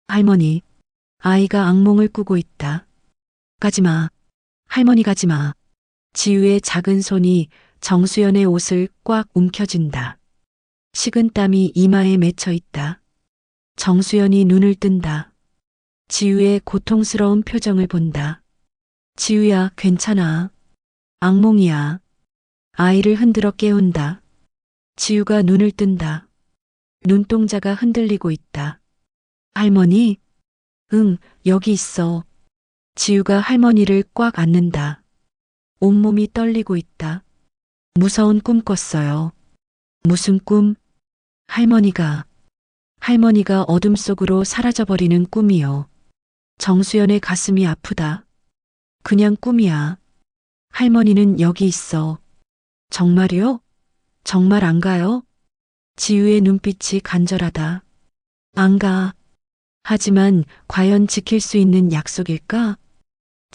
할머니. 아이가 악몽을 꾸고 있다. 가지마. 할머니 가지마. 지우의 작은 손이 정수연의 옷을 꽉 움켜쥔다. 식은땀이 이마에 맺혀 있다. 정수연이 눈을 뜬다. 지우의 고통스러운 표정을 본다. 지우야, 괜찮아. 악몽이야. 아이를 흔들어 깨운다. 지우가 눈을 뜬다. 눈동자가 흔들리고 있다. 할머니? 응, 여기 있어. 지우가 할머니를 꽉 안는다. 온몸이 떨리고 있다. 무서운 꿈 꿨어요. 무슨 꿈? 할머니가 어둠 속으로 사라져버리는 꿈이요. 정수연의 가슴이 아프다. 그냥 꿈이야. 할머니는 여기 있어. 정말이요? 정말 안 가요? 지우의 눈빛이 간절하다. 안 가. 하지만 과연 지킬 수 있는 약속일까?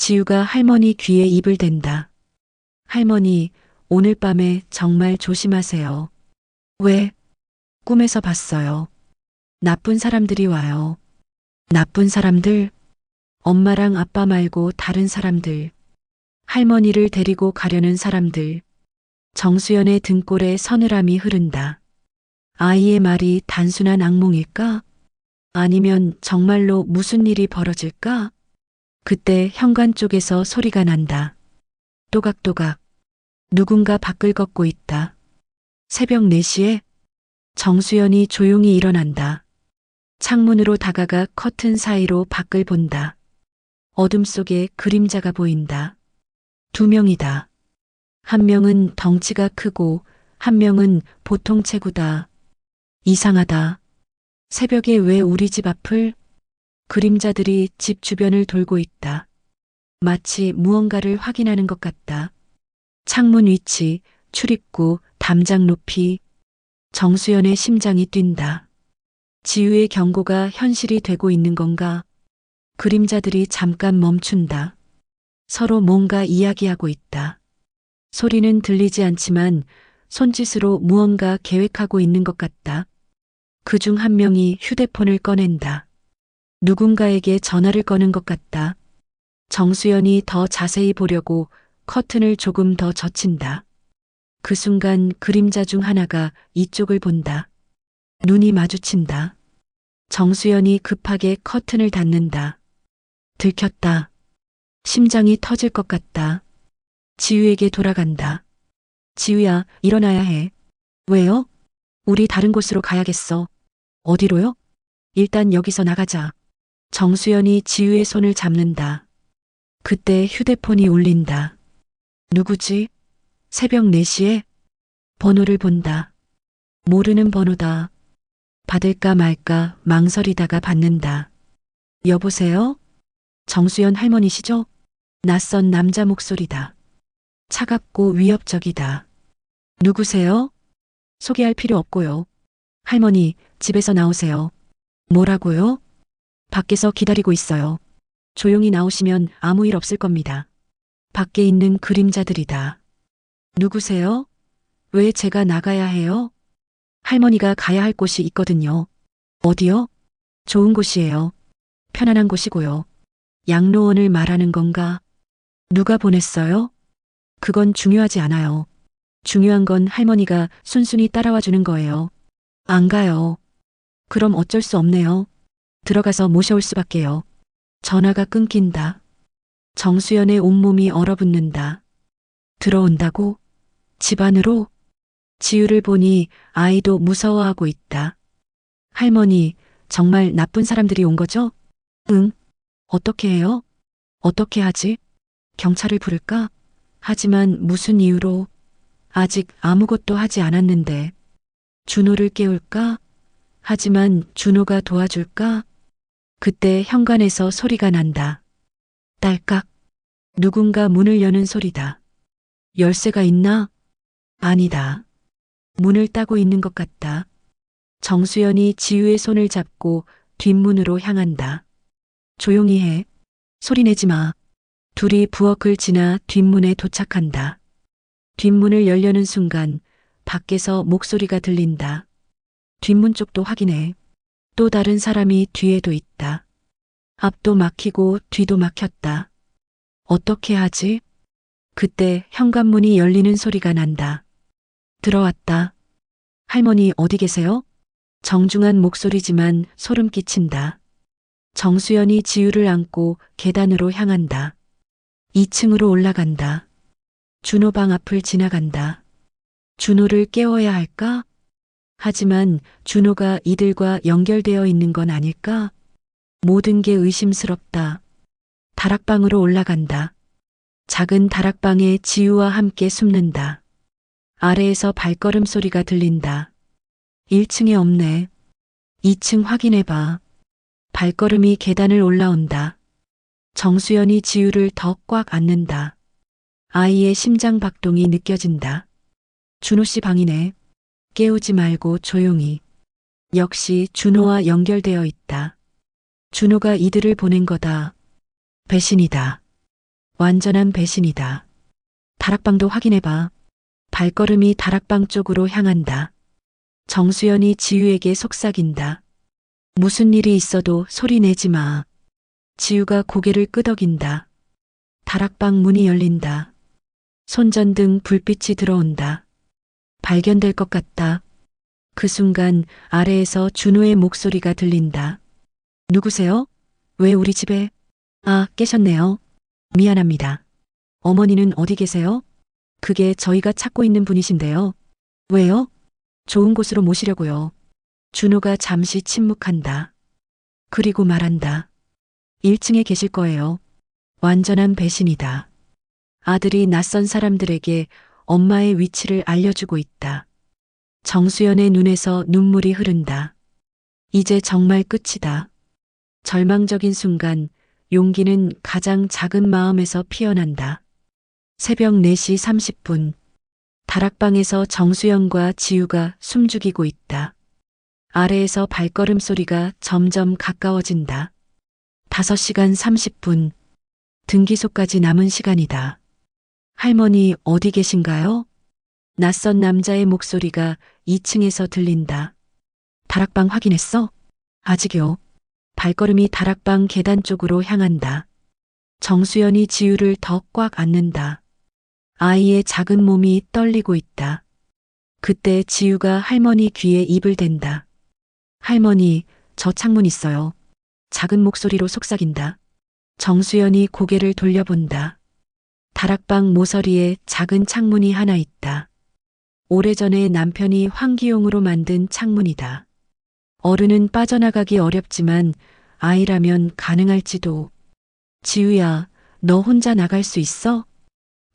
지우가 할머니 귀에 입을 댄다. 할머니, 오늘 밤에 정말 조심하세요. 왜? 꿈에서 봤어요. 나쁜 사람들이 와요. 나쁜 사람들? 엄마랑 아빠 말고 다른 사람들. 할머니를 데리고 가려는 사람들. 정수연의 등골에 서늘함이 흐른다. 아이의 말이 단순한 악몽일까? 아니면 정말로 무슨 일이 벌어질까? 그때 현관 쪽에서 소리가 난다. 또각또각. 누군가 밖을 걷고 있다. 새벽 4시에 정수연이 조용히 일어난다. 창문으로 다가가 커튼 사이로 밖을 본다. 어둠 속에 그림자가 보인다. 2명이다. 한 명은 덩치가 크고 한 명은 보통 체구다. 이상하다. 새벽에 왜 우리 집 앞을? 그림자들이 집 주변을 돌고 있다. 마치 무언가를 확인하는 것 같다. 창문 위치, 출입구, 담장 높이. 정수연의 심장이 뛴다. 지우의 경고가 현실이 되고 있는 건가? 그림자들이 잠깐 멈춘다. 서로 뭔가 이야기하고 있다. 소리는 들리지 않지만 손짓으로 무언가 계획하고 있는 것 같다. 그중 한 명이 휴대폰을 꺼낸다. 누군가에게 전화를 거는 것 같다. 정수연이 더 자세히 보려고 커튼을 조금 더 젖힌다. 그 순간 그림자 중 하나가 이쪽을 본다. 눈이 마주친다. 정수연이 급하게 커튼을 닫는다. 들켰다. 심장이 터질 것 같다. 지우에게 돌아간다. 지우야, 일어나야 해. 왜요? 우리 다른 곳으로 가야겠어. 어디로요? 일단 여기서 나가자. 정수연이 지우의 손을 잡는다. 그때 휴대폰이 울린다. 누구지? 새벽 4시에? 번호를 본다. 모르는 번호다. 받을까 말까 망설이다가 받는다. 여보세요? 정수연 할머니시죠? 낯선 남자 목소리다. 차갑고 위협적이다. 누구세요? 소개할 필요 없고요. 할머니, 집에서 나오세요. 뭐라고요? 밖에서 기다리고 있어요. 조용히 나오시면 아무 일 없을 겁니다. 밖에 있는 그림자들이다. 누구세요? 왜 제가 나가야 해요? 할머니가 가야 할 곳이 있거든요. 어디요? 좋은 곳이에요. 편안한 곳이고요. 양로원을 말하는 건가? 누가 보냈어요? 그건 중요하지 않아요. 중요한 건 할머니가 순순히 따라와 주는 거예요. 안 가요. 그럼 어쩔 수 없네요. 들어가서 모셔올 수밖에요. 전화가 끊긴다. 정수연의 온몸이 얼어붙는다. 들어온다고? 집 안으로? 지우를 보니 아이도 무서워하고 있다. 할머니, 정말 나쁜 사람들이 온 거죠? 응. 어떻게 해요? 어떻게 하지? 경찰을 부를까? 하지만 무슨 이유로? 아직 아무것도 하지 않았는데. 준호를 깨울까? 하지만 준호가 도와줄까? 그때 현관에서 소리가 난다. 딸깍. 누군가 문을 여는 소리다. 열쇠가 있나? 아니다. 문을 따고 있는 것 같다. 정수연이 지우의 손을 잡고 뒷문으로 향한다. 조용히 해. 소리내지 마. 둘이 부엌을 지나 뒷문에 도착한다. 뒷문을 열려는 순간 밖에서 목소리가 들린다. 뒷문 쪽도 확인해. 또 다른 사람이 뒤에도 있다. 앞도 막히고 뒤도 막혔다. 어떻게 하지? 그때 현관문이 열리는 소리가 난다. 들어왔다. 할머니 어디 계세요? 정중한 목소리지만 소름 끼친다. 정수연이 지우를 안고 계단으로 향한다. 2층으로 올라간다. 준호 방 앞을 지나간다. 준호를 깨워야 할까? 하지만 준호가 이들과 연결되어 있는 건 아닐까? 모든 게 의심스럽다. 다락방으로 올라간다. 작은 다락방에 지우와 함께 숨는다. 아래에서 발걸음 소리가 들린다. 1층에 없네. 2층 확인해봐. 발걸음이 계단을 올라온다. 정수연이 지우를 더 꽉 안는다. 아이의 심장 박동이 느껴진다. 준호 씨 방이네. 깨우지 말고 조용히. 역시 준호와 연결되어 있다. 준호가 이들을 보낸 거다. 배신이다. 완전한 배신이다. 다락방도 확인해봐. 발걸음이 다락방 쪽으로 향한다. 정수연이 지우에게 속삭인다. 무슨 일이 있어도 소리 내지 마. 지우가 고개를 끄덕인다. 다락방 문이 열린다. 손전등 불빛이 들어온다. 발견될 것 같다. 그 순간 아래에서 준호의 목소리가 들린다. 누구세요? 왜 우리 집에? 아, 깨셨네요. 미안합니다. 어머니는 어디 계세요? 그게 저희가 찾고 있는 분이신데요. 왜요? 좋은 곳으로 모시려고요. 준호가 잠시 침묵한다. 그리고 말한다. 1층에 계실 거예요. 완전한 배신이다. 아들이 낯선 사람들에게 엄마의 위치를 알려주고 있다. 정수연의 눈에서 눈물이 흐른다. 이제 정말 끝이다. 절망적인 순간 용기는 가장 작은 마음에서 피어난다. 새벽 4시 30분. 다락방에서 정수연과 지우가 숨죽이고 있다. 아래에서 발걸음 소리가 점점 가까워진다. 5시간 30분. 등기소까지 남은 시간이다. 할머니 어디 계신가요? 낯선 남자의 목소리가 2층에서 들린다. 다락방 확인했어? 아직요. 발걸음이 다락방 계단 쪽으로 향한다. 정수연이 지우를 더 꽉 안는다. 아이의 작은 몸이 떨리고 있다. 그때 지우가 할머니 귀에 입을 댄다. 할머니, 저 창문 있어요. 작은 목소리로 속삭인다. 정수연이 고개를 돌려본다. 다락방 모서리에 작은 창문이 하나 있다. 오래전에 남편이 환기용으로 만든 창문이다. 어른은 빠져나가기 어렵지만 아이라면 가능할지도. 지우야, 너 혼자 나갈 수 있어?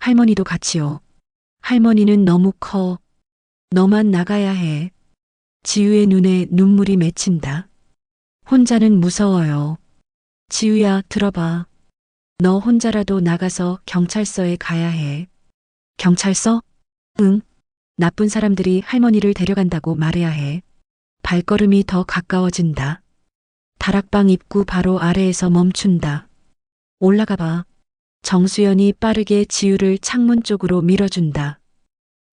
할머니도 같이요. 할머니는 너무 커. 너만 나가야 해. 지우의 눈에 눈물이 맺힌다. 혼자는 무서워요. 지우야, 들어봐. 너 혼자라도 나가서 경찰서에 가야 해. 경찰서? 응. 나쁜 사람들이 할머니를 데려간다고 말해야 해. 발걸음이 더 가까워진다. 다락방 입구 바로 아래에서 멈춘다. 올라가 봐. 정수연이 빠르게 지우를 창문 쪽으로 밀어준다.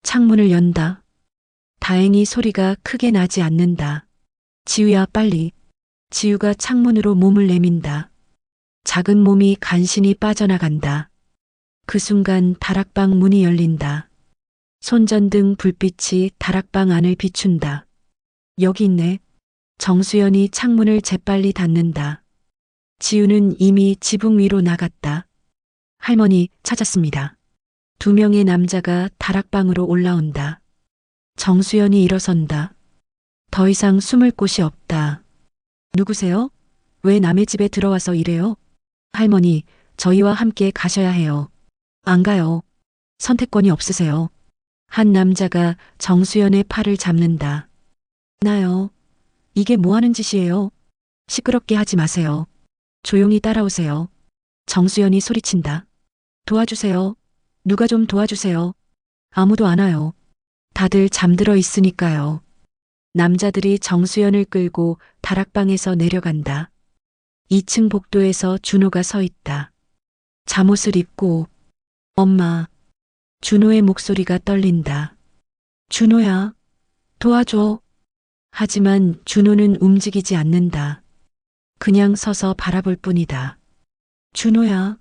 창문을 연다. 다행히 소리가 크게 나지 않는다. 지우야, 빨리. 지우가 창문으로 몸을 내민다. 작은 몸이 간신히 빠져나간다. 그 순간 다락방 문이 열린다. 손전등 불빛이 다락방 안을 비춘다. 여기 있네. 정수연이 창문을 재빨리 닫는다. 지우는 이미 지붕 위로 나갔다. 할머니, 찾았습니다. 2명의 남자가 다락방으로 올라온다. 정수연이 일어선다. 더 이상 숨을 곳이 없다. 누구세요? 왜 남의 집에 들어와서 이래요? 할머니, 저희와 함께 가셔야 해요. 안 가요. 선택권이 없으세요. 한 남자가 정수연의 팔을 잡는다. 나요. 이게 뭐 하는 짓이에요? 시끄럽게 하지 마세요. 조용히 따라오세요. 정수연이 소리친다. 도와주세요. 누가 좀 도와주세요. 아무도 안 와요. 다들 잠들어 있으니까요. 남자들이 정수연을 끌고 다락방에서 내려간다. 2층 복도에서 준호가 서 있다. 잠옷을 입고. 엄마. 준호의 목소리가 떨린다. 준호야, 도와줘. 하지만 준호는 움직이지 않는다. 그냥 서서 바라볼 뿐이다. 준호야,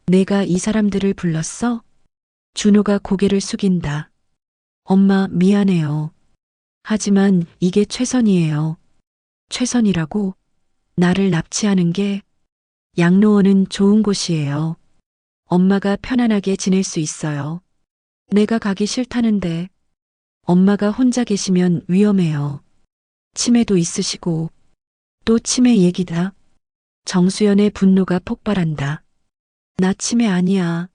내가 이 사람들을 불렀어? 준호가 고개를 숙인다. 엄마, 미안해요. 하지만 이게 최선이에요. 최선이라고? 나를 납치하는 게? 양로원은 좋은 곳이에요. 엄마가 편안하게 지낼 수 있어요. 내가 가기 싫다는데. 엄마가 혼자 계시면 위험해요. 치매도 있으시고. 또 치매 얘기다. 정수연의 분노가 폭발한다. 나 치매 아니야.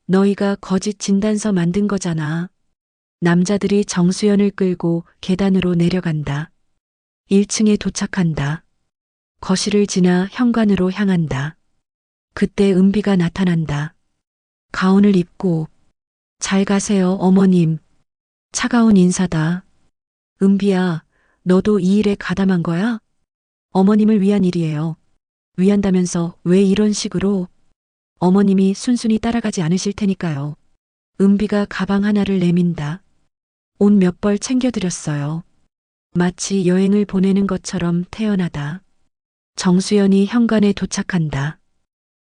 너희가 거짓 진단서 만든 거잖아. 남자들이 정수연을 끌고 계단으로 내려간다. 1층에 도착한다. 거실을 지나 현관으로 향한다. 그때 은비가 나타난다. 가운을 입고. 잘 가세요, 어머님. 차가운 인사다. 은비야, 너도 이 일에 가담한 거야? 어머님을 위한 일이에요. 위한다면서 왜 이런 식으로? 어머님이 순순히 따라가지 않으실 테니까요. 은비가 가방 하나를 내민다. 옷 몇 벌 챙겨드렸어요. 마치 여행을 보내는 것처럼 태연하다. 정수연이 현관에 도착한다.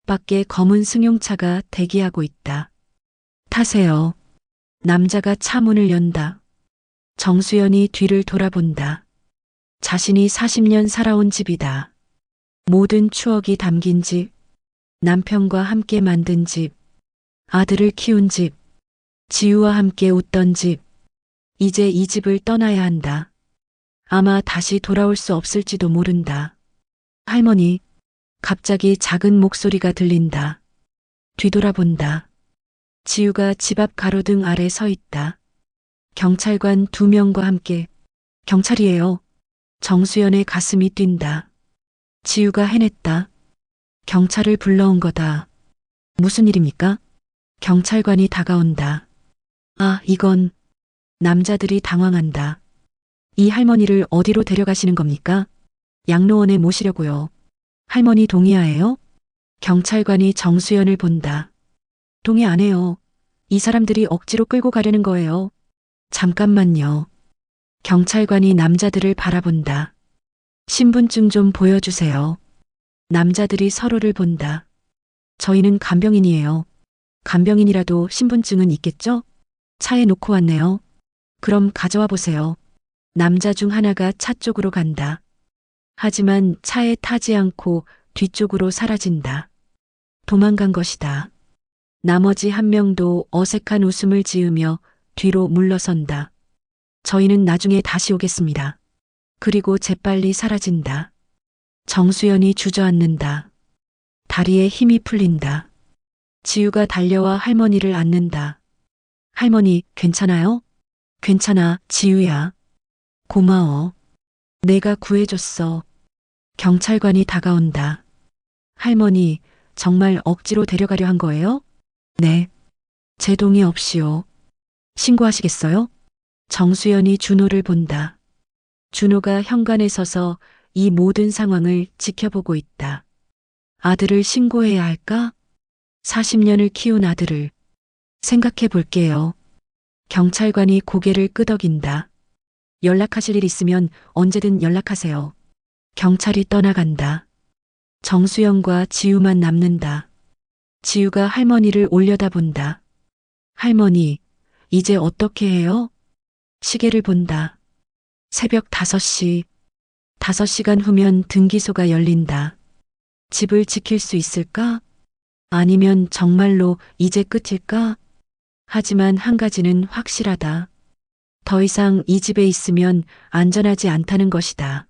밖에 검은 승용차가 대기하고 있다. 타세요. 남자가 차 문을 연다. 정수연이 뒤를 돌아본다. 자신이 40년 살아온 집이다. 모든 추억이 담긴 집, 남편과 함께 만든 집, 아들을 키운 집, 지우와 함께 웃던 집. 이제 이 집을 떠나야 한다. 아마 다시 돌아올 수 없을지도 모른다. 할머니, 갑자기 작은 목소리가 들린다. 뒤돌아본다. 지우가 집 앞 가로등 아래 서 있다. 경찰관 2명과 함께. 경찰이에요. 정수연의 가슴이 뛴다. 지우가 해냈다. 경찰을 불러온 거다. 무슨 일입니까? 경찰관이 다가온다. 아, 이건. 남자들이 당황한다. 이 할머니를 어디로 데려가시는 겁니까? 양로원에 모시려고요. 할머니 동의하에요? 경찰관이 정수연을 본다. 동의 안 해요. 이 사람들이 억지로 끌고 가려는 거예요. 잠깐만요. 경찰관이 남자들을 바라본다. 신분증 좀 보여주세요. 남자들이 서로를 본다. 저희는 간병인이에요. 간병인이라도 신분증은 있겠죠? 차에 놓고 왔네요. 그럼 가져와 보세요. 남자 중 하나가 차 쪽으로 간다. 하지만 차에 타지 않고 뒤쪽으로 사라진다. 도망간 것이다. 나머지 한 명도 어색한 웃음을 지으며 뒤로 물러선다. 저희는 나중에 다시 오겠습니다. 그리고 재빨리 사라진다. 정수연이 주저앉는다. 다리에 힘이 풀린다. 지우가 달려와 할머니를 안는다. 할머니, 괜찮아요? 괜찮아, 지우야. 고마워. 내가 구해줬어. 경찰관이 다가온다. 할머니, 정말 억지로 데려가려 한 거예요? 네. 제 동의 없이요. 신고하시겠어요? 정수연이 준호를 본다. 준호가 현관에 서서 이 모든 상황을 지켜보고 있다. 아들을 신고해야 할까? 40년을 키운 아들을. 생각해 볼게요. 경찰관이 고개를 끄덕인다. 연락하실 일 있으면 언제든 연락하세요. 경찰이 떠나간다. 정수연과 지우만 남는다. 지우가 할머니를 올려다본다. 할머니, 이제 어떻게 해요? 시계를 본다. 새벽 5시. 5시간 후면 등기소가 열린다. 집을 지킬 수 있을까? 아니면 정말로 이제 끝일까? 하지만 한 가지는 확실하다. 더 이상 이 집에 있으면 안전하지 않다는 것이다.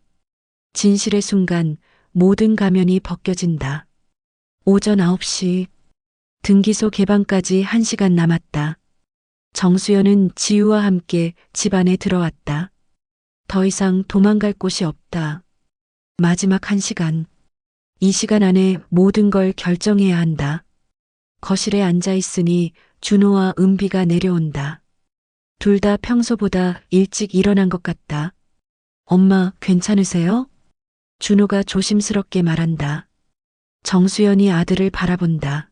진실의 순간 모든 가면이 벗겨진다. 오전 9시. 등기소 개방까지 1시간 남았다. 정수연은 지우와 함께 집 안에 들어왔다. 더 이상 도망갈 곳이 없다. 마지막 1시간. 이 시간 안에 모든 걸 결정해야 한다. 거실에 앉아 있으니 준호와 은비가 내려온다. 둘 다 평소보다 일찍 일어난 것 같다. 엄마, 괜찮으세요? 준호가 조심스럽게 말한다. 정수연이 아들을 바라본다.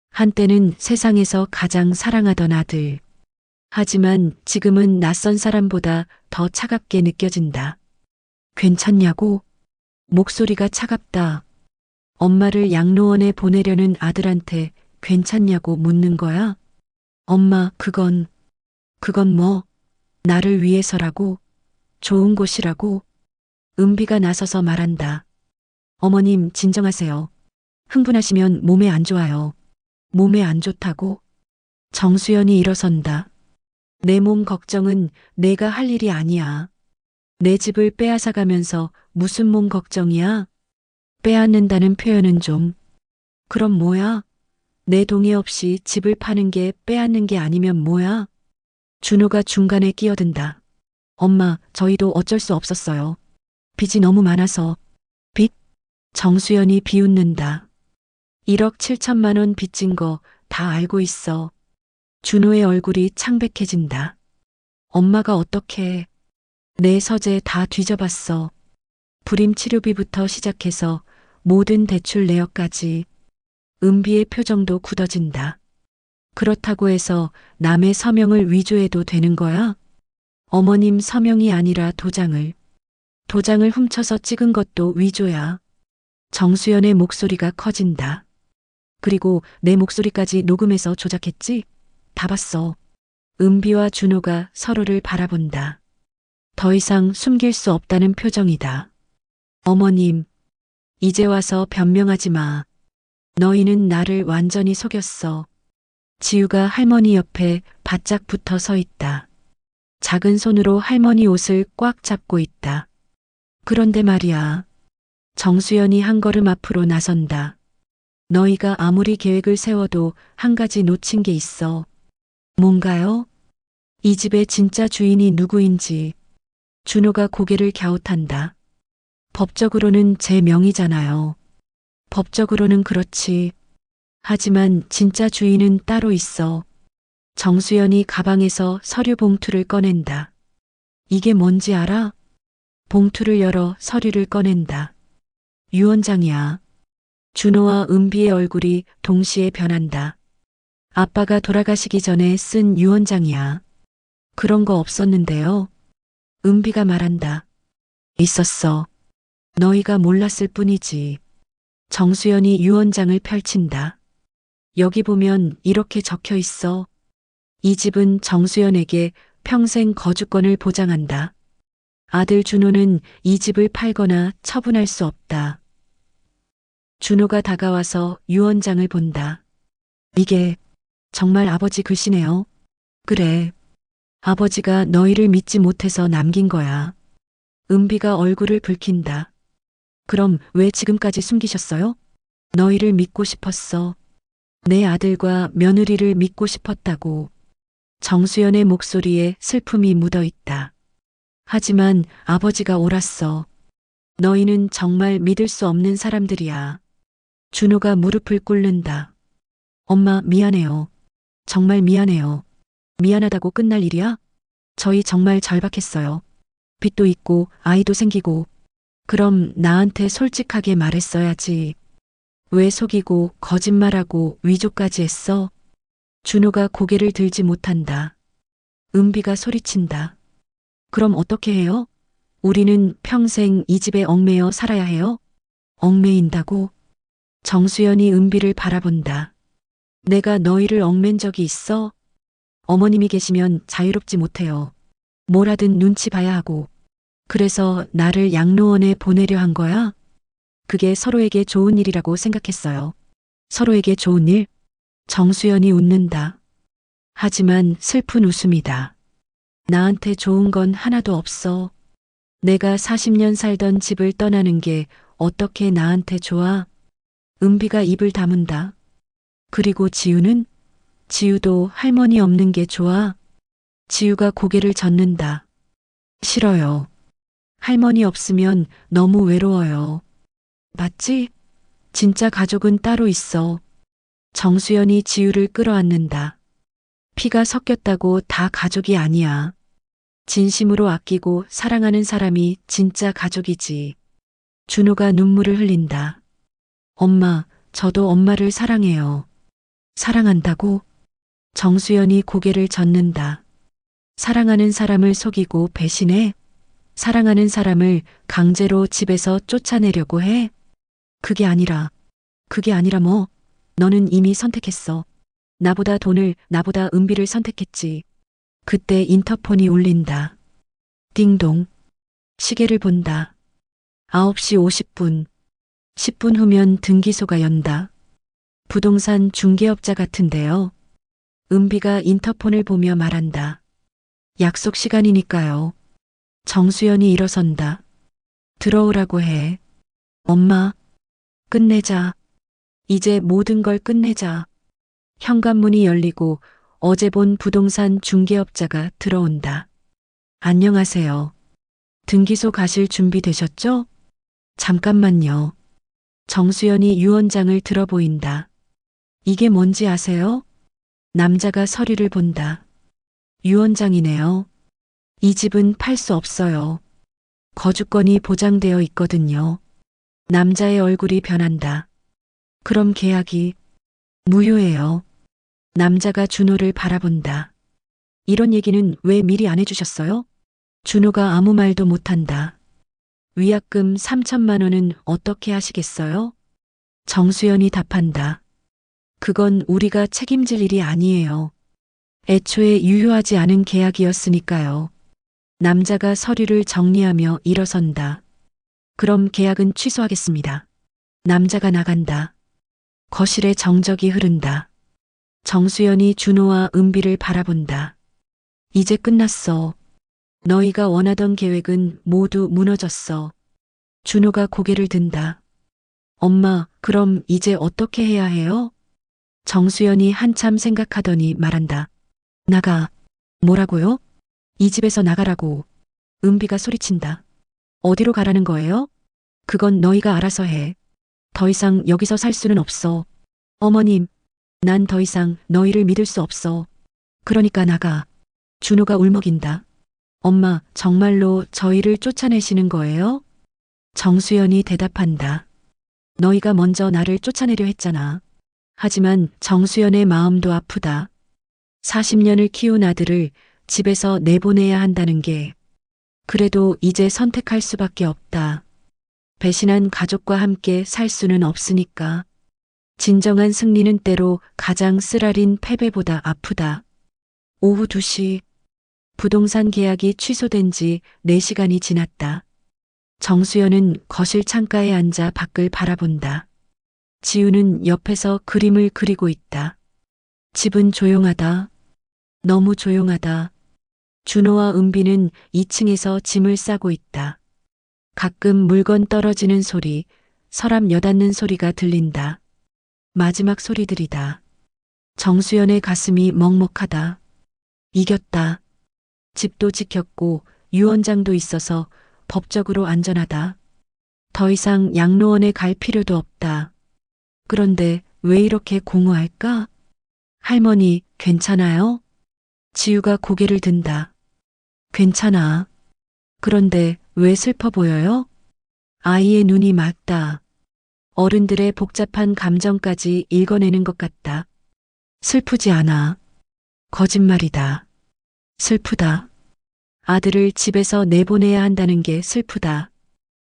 한때는 세상에서 가장 사랑하던 아들. 하지만 지금은 낯선 사람보다 더 차갑게 느껴진다. 괜찮냐고? 목소리가 차갑다. 엄마를 양로원에 보내려는 아들한테 괜찮냐고 묻는 거야? 엄마, 그건 뭐? 나를 위해서라고? 좋은 곳이라고? 은비가 나서서 말한다. 어머님, 진정하세요. 흥분하시면 몸에 안 좋아요. 몸에 안 좋다고? 정수연이 일어선다. 내 몸 걱정은 내가 할 일이 아니야. 내 집을 빼앗아가면서 무슨 몸 걱정이야? 빼앗는다는 표현은 좀. 그럼 뭐야? 내 동의 없이 집을 파는 게 빼앗는 게 아니면 뭐야? 준호가 중간에 끼어든다. 엄마, 저희도 어쩔 수 없었어요. 빚이 너무 많아서. 빚? 정수연이 비웃는다. 1억 7천만 원 빚진 거 다 알고 있어. 준호의 얼굴이 창백해진다. 엄마가 어떻게. 내 서재 다 뒤져봤어. 불임 치료비부터 시작해서 모든 대출 내역까지. 은비의 표정도 굳어진다. 그렇다고 해서 남의 서명을 위조해도 되는 거야? 어머님 서명이 아니라 도장을 훔쳐서 찍은 것도 위조야. 정수연의 목소리가 커진다. 그리고 내 목소리까지 녹음해서 조작했지? 다 봤어. 은비와 준호가 서로를 바라본다. 더 이상 숨길 수 없다는 표정이다. 어머님, 이제 와서 변명하지 마. 너희는 나를 완전히 속였어. 지우가 할머니 옆에 바짝 붙어 서 있다. 작은 손으로 할머니 옷을 꽉 잡고 있다. 그런데 말이야. 정수연이 한 걸음 앞으로 나선다. 너희가 아무리 계획을 세워도 한 가지 놓친 게 있어. 뭔가요? 이 집의 진짜 주인이 누구인지. 준호가 고개를 갸웃한다. 법적으로는 제 명의잖아요. 법적으로는 그렇지. 하지만 진짜 주인은 따로 있어. 정수연이 가방에서 서류 봉투를 꺼낸다. 이게 뭔지 알아? 봉투를 열어 서류를 꺼낸다. 유언장이야. 준호와 은비의 얼굴이 동시에 변한다. 아빠가 돌아가시기 전에 쓴 유언장이야. 그런 거 없었는데요. 은비가 말한다. 있었어. 너희가 몰랐을 뿐이지. 정수연이 유언장을 펼친다. 여기 보면 이렇게 적혀 있어. 이 집은 정수연에게 평생 거주권을 보장한다. 아들 준호는 이 집을 팔거나 처분할 수 없다. 준호가 다가와서 유언장을 본다. 이게 정말 아버지 글씨네요. 그래. 아버지가 너희를 믿지 못해서 남긴 거야. 은비가 얼굴을 붉힌다. 그럼 왜 지금까지 숨기셨어요? 너희를 믿고 싶었어. 내 아들과 며느리를 믿고 싶었다고. 정수연의 목소리에 슬픔이 묻어 있다. 하지만 아버지가 옳았어. 너희는 정말 믿을 수 없는 사람들이야. 준호가 무릎을 꿇는다. 엄마 미안해요. 정말 미안해요. 미안하다고 끝날 일이야? 저희 정말 절박했어요. 빚도 있고 아이도 생기고. 그럼 나한테 솔직하게 말했어야지. 왜 속이고 거짓말하고 위조까지 했어? 준호가 고개를 들지 못한다. 은비가 소리친다. 그럼 어떻게 해요? 우리는 평생 이 집에 얽매여 살아야 해요? 얽매인다고? 정수연이 은비를 바라본다. 내가 너희를 얽맨 적이 있어? 어머님이 계시면 자유롭지 못해요. 뭘 하든 눈치 봐야 하고. 그래서 나를 양로원에 보내려 한 거야? 그게 서로에게 좋은 일이라고 생각했어요. 서로에게 좋은 일? 정수연이 웃는다. 하지만 슬픈 웃음이다. 나한테 좋은 건 하나도 없어. 내가 40년 살던 집을 떠나는 게 어떻게 나한테 좋아? 은비가 입을 다문다. 그리고 지우는? 지우도 할머니 없는 게 좋아? 지우가 고개를 젓는다. 싫어요. 할머니 없으면 너무 외로워요. 맞지? 진짜 가족은 따로 있어. 정수연이 지우를 끌어안는다. 피가 섞였다고 다 가족이 아니야. 진심으로 아끼고 사랑하는 사람이 진짜 가족이지. 준호가 눈물을 흘린다. 엄마, 저도 엄마를 사랑해요. 사랑한다고? 정수연이 고개를 젓는다. 사랑하는 사람을 속이고 배신해? 사랑하는 사람을 강제로 집에서 쫓아내려고 해? 그게 아니라 뭐? 너는 이미 선택했어. 나보다 돈을, 나보다 은비를 선택했지. 그때 인터폰이 울린다. 띵동. 시계를 본다. 9시 50분. 10분 후면 등기소가 연다. 부동산 중개업자 같은데요. 은비가 인터폰을 보며 말한다. 약속 시간이니까요. 정수연이 일어선다. 들어오라고 해. 엄마, 끝내자. 이제 모든 걸 끝내자. 현관문이 열리고 어제 본 부동산 중개업자가 들어온다. 안녕하세요. 등기소 가실 준비 되셨죠? 잠깐만요. 정수연이 유언장을 들어 보인다. 이게 뭔지 아세요? 남자가 서류를 본다. 유언장이네요. 이 집은 팔 수 없어요. 거주권이 보장되어 있거든요. 남자의 얼굴이 변한다. 그럼 계약이 무효해요. 남자가 준호를 바라본다. 이런 얘기는 왜 미리 안 해주셨어요? 준호가 아무 말도 못한다. 위약금 3천만 원은 어떻게 하시겠어요? 정수연이 답한다. 그건 우리가 책임질 일이 아니에요. 애초에 유효하지 않은 계약이었으니까요. 남자가 서류를 정리하며 일어선다. 그럼 계약은 취소하겠습니다. 남자가 나간다. 거실에 정적이 흐른다. 정수연이 준호와 은비를 바라본다. 이제 끝났어. 너희가 원하던 계획은 모두 무너졌어. 준호가 고개를 든다. 엄마, 그럼 이제 어떻게 해야 해요? 정수연이 한참 생각하더니 말한다. 나가. 뭐라고요? 이 집에서 나가라고. 은비가 소리친다. 어디로 가라는 거예요? 그건 너희가 알아서 해. 더 이상 여기서 살 수는 없어. 어머님, 난 더 이상 너희를 믿을 수 없어. 그러니까 나가. 준호가 울먹인다. 엄마, 정말로 저희를 쫓아내시는 거예요? 정수연이 대답한다. 너희가 먼저 나를 쫓아내려 했잖아. 하지만 정수연의 마음도 아프다. 40년을 키운 아들을 집에서 내보내야 한다는 게 그래도 이제 선택할 수밖에 없다. 배신한 가족과 함께 살 수는 없으니까. 진정한 승리는 때로 가장 쓰라린 패배보다 아프다. 오후 2시 부동산 계약이 취소된 지 4시간이 지났다. 정수연은 거실 창가에 앉아 밖을 바라본다. 지우는 옆에서 그림을 그리고 있다. 집은 조용하다. 너무 조용하다. 준호와 은비는 2층에서 짐을 싸고 있다. 가끔 물건 떨어지는 소리, 서랍 여닫는 소리가 들린다. 마지막 소리들이다. 정수연의 가슴이 먹먹하다. 이겼다. 집도 지켰고 유언장도 있어서 법적으로 안전하다. 더 이상 양로원에 갈 필요도 없다. 그런데 왜 이렇게 공허할까? 할머니, 괜찮아요? 지우가 고개를 든다. 괜찮아. 그런데 왜 슬퍼 보여요? 아이의 눈이 맑다. 어른들의 복잡한 감정까지 읽어내는 것 같다. 슬프지 않아. 거짓말이다. 슬프다. 아들을 집에서 내보내야 한다는 게 슬프다.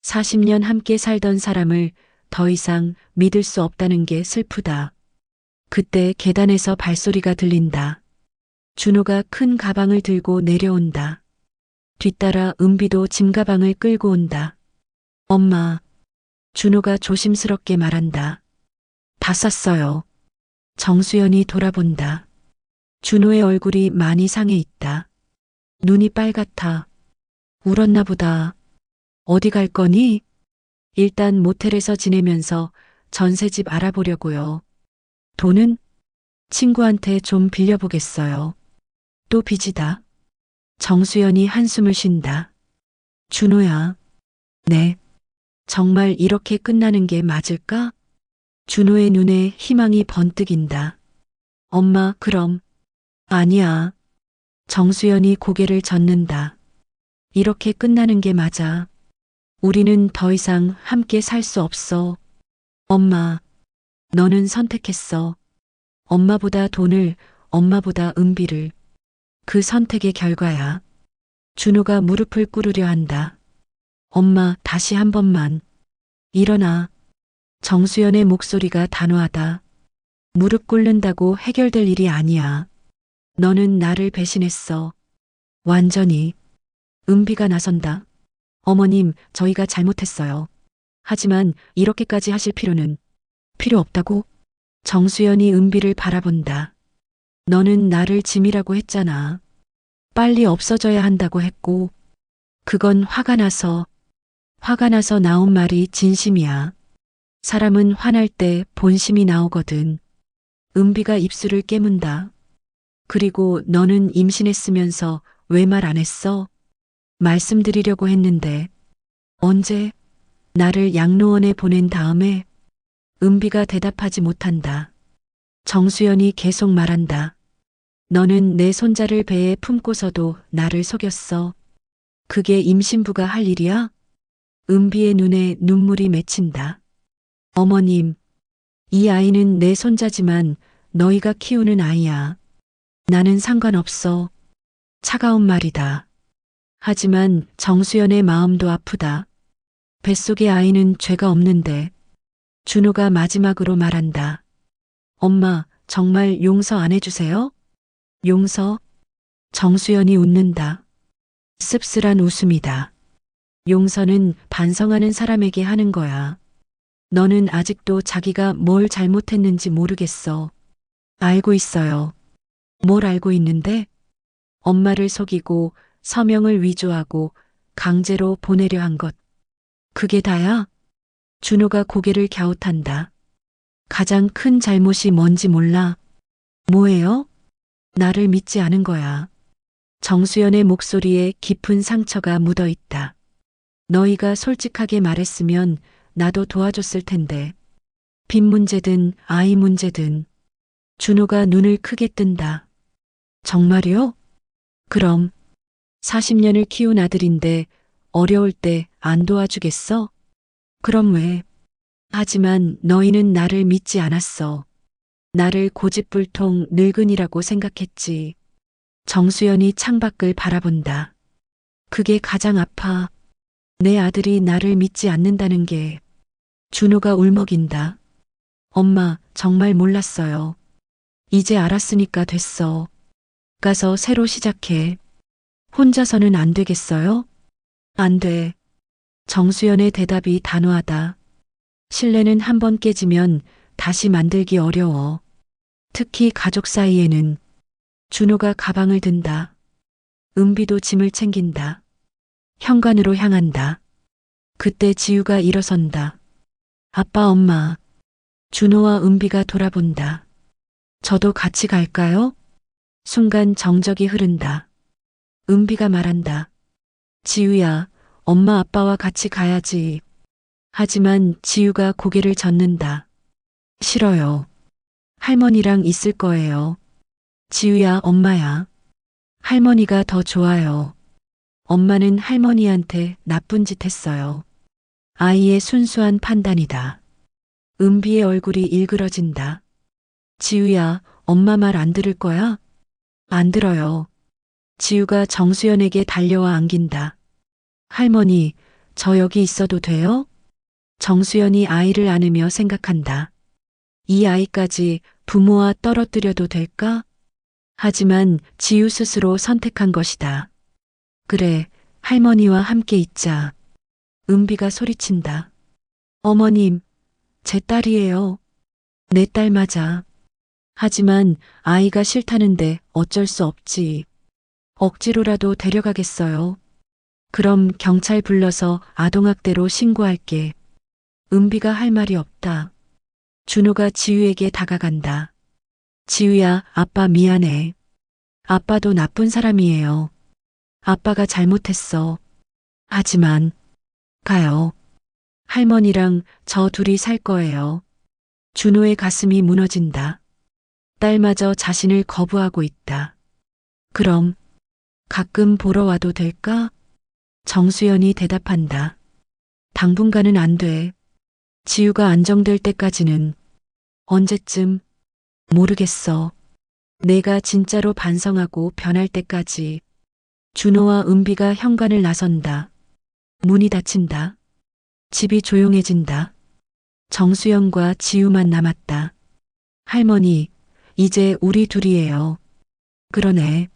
40년 함께 살던 사람을 더 이상 믿을 수 없다는 게 슬프다. 그때 계단에서 발소리가 들린다. 준호가 큰 가방을 들고 내려온다. 뒤따라 은비도 짐가방을 끌고 온다. 엄마. 준호가 조심스럽게 말한다. 다 쌌어요. 정수연이 돌아본다. 준호의 얼굴이 많이 상해 있다. 눈이 빨갛다. 울었나 보다. 어디 갈 거니? 일단 모텔에서 지내면서 전셋집 알아보려고요. 돈은? 친구한테 좀 빌려보겠어요. 또 빚이다. 정수연이 한숨을 쉰다. 준호야. 네. 정말 이렇게 끝나는 게 맞을까? 준호의 눈에 희망이 번뜩인다. 엄마, 그럼. 아니야. 정수연이 고개를 젓는다. 이렇게 끝나는 게 맞아. 우리는 더 이상 함께 살 수 없어. 엄마, 너는 선택했어. 엄마보다 돈을, 엄마보다 은비를. 그 선택의 결과야. 준호가 무릎을 꿇으려 한다. 엄마, 다시 한 번만. 일어나. 정수연의 목소리가 단호하다. 무릎 꿇는다고 해결될 일이 아니야. 너는 나를 배신했어. 완전히. 은비가 나선다. 어머님, 저희가 잘못했어요. 하지만 이렇게까지 하실 필요는 필요 없다고? 정수연이 은비를 바라본다. 너는 나를 짐이라고 했잖아. 빨리 없어져야 한다고 했고, 그건 화가 나서 나온 말이 진심이야. 사람은 화날 때 본심이 나오거든. 은비가 입술을 깨문다. 그리고 너는 임신했으면서 왜 말 안 했어? 말씀드리려고 했는데. 언제? 나를 양로원에 보낸 다음에? 은비가 대답하지 못한다. 정수연이 계속 말한다. 너는 내 손자를 배에 품고서도 나를 속였어. 그게 임신부가 할 일이야? 은비의 눈에 눈물이 맺힌다. 어머님, 이 아이는 내 손자지만 너희가 키우는 아이야. 나는 상관없어. 차가운 말이다. 하지만 정수연의 마음도 아프다. 뱃속의 아이는 죄가 없는데. 준호가 마지막으로 말한다. 엄마, 정말 용서 안 해주세요? 용서? 정수연이 웃는다. 씁쓸한 웃음이다. 용서는 반성하는 사람에게 하는 거야. 너는 아직도 자기가 뭘 잘못했는지 모르겠어. 알고 있어요. 뭘 알고 있는데? 엄마를 속이고 서명을 위조하고 강제로 보내려 한 것. 그게 다야? 준호가 고개를 갸웃한다. 가장 큰 잘못이 뭔지 몰라. 뭐예요? 나를 믿지 않은 거야. 정수연의 목소리에 깊은 상처가 묻어 있다. 너희가 솔직하게 말했으면 나도 도와줬을 텐데. 빚 문제든 아이 문제든. 준호가 눈을 크게 뜬다. 정말요? 그럼 40년을 키운 아들인데 어려울 때 안 도와주겠어? 그럼 왜? 하지만 너희는 나를 믿지 않았어. 나를 고집불통 늙은이라고 생각했지. 정수연이 창밖을 바라본다. 그게 가장 아파. 내 아들이 나를 믿지 않는다는 게. 준호가 울먹인다. 엄마, 정말 몰랐어요. 이제 알았으니까 됐어. 가서 새로 시작해. 혼자서는 안 되겠어요? 안 돼. 정수연의 대답이 단호하다. 신뢰는 한 번 깨지면 다시 만들기 어려워. 특히 가족 사이에는. 준호가 가방을 든다. 은비도 짐을 챙긴다. 현관으로 향한다. 그때 지우가 일어선다. 아빠, 엄마. 준호와 은비가 돌아본다. 저도 같이 갈까요? 순간 정적이 흐른다. 은비가 말한다. 지우야, 엄마 아빠와 같이 가야지. 하지만 지우가 고개를 젓는다. 싫어요. 할머니랑 있을 거예요. 지우야, 엄마야. 할머니가 더 좋아요. 엄마는 할머니한테 나쁜 짓 했어요. 아이의 순수한 판단이다. 은비의 얼굴이 일그러진다. 지우야, 엄마 말 안 들을 거야? 안 들어요. 지우가 정수연에게 달려와 안긴다. 할머니, 저 여기 있어도 돼요? 정수연이 아이를 안으며 생각한다. 이 아이까지 부모와 떨어뜨려도 될까? 하지만 지우 스스로 선택한 것이다. 그래, 할머니와 함께 있자. 은비가 소리친다. 어머님, 제 딸이에요. 내 딸 맞아. 하지만 아이가 싫다는데 어쩔 수 없지. 억지로라도 데려가겠어요. 그럼 경찰 불러서 아동학대로 신고할게. 은비가 할 말이 없다. 준호가 지우에게 다가간다. 지우야, 아빠 미안해. 아빠도 나쁜 사람이에요. 아빠가 잘못했어. 하지만 가요. 할머니랑 저 둘이 살 거예요. 준호의 가슴이 무너진다. 딸마저 자신을 거부하고 있다. 그럼 가끔 보러 와도 될까? 정수연이 대답한다. 당분간은 안 돼. 지우가 안정될 때까지는. 언제쯤? 모르겠어. 내가 진짜로 반성하고 변할 때까지. 준호와 은비가 현관을 나선다. 문이 닫힌다. 집이 조용해진다. 정수연과 지우만 남았다. 할머니, 이제 우리 둘이에요. 그러네.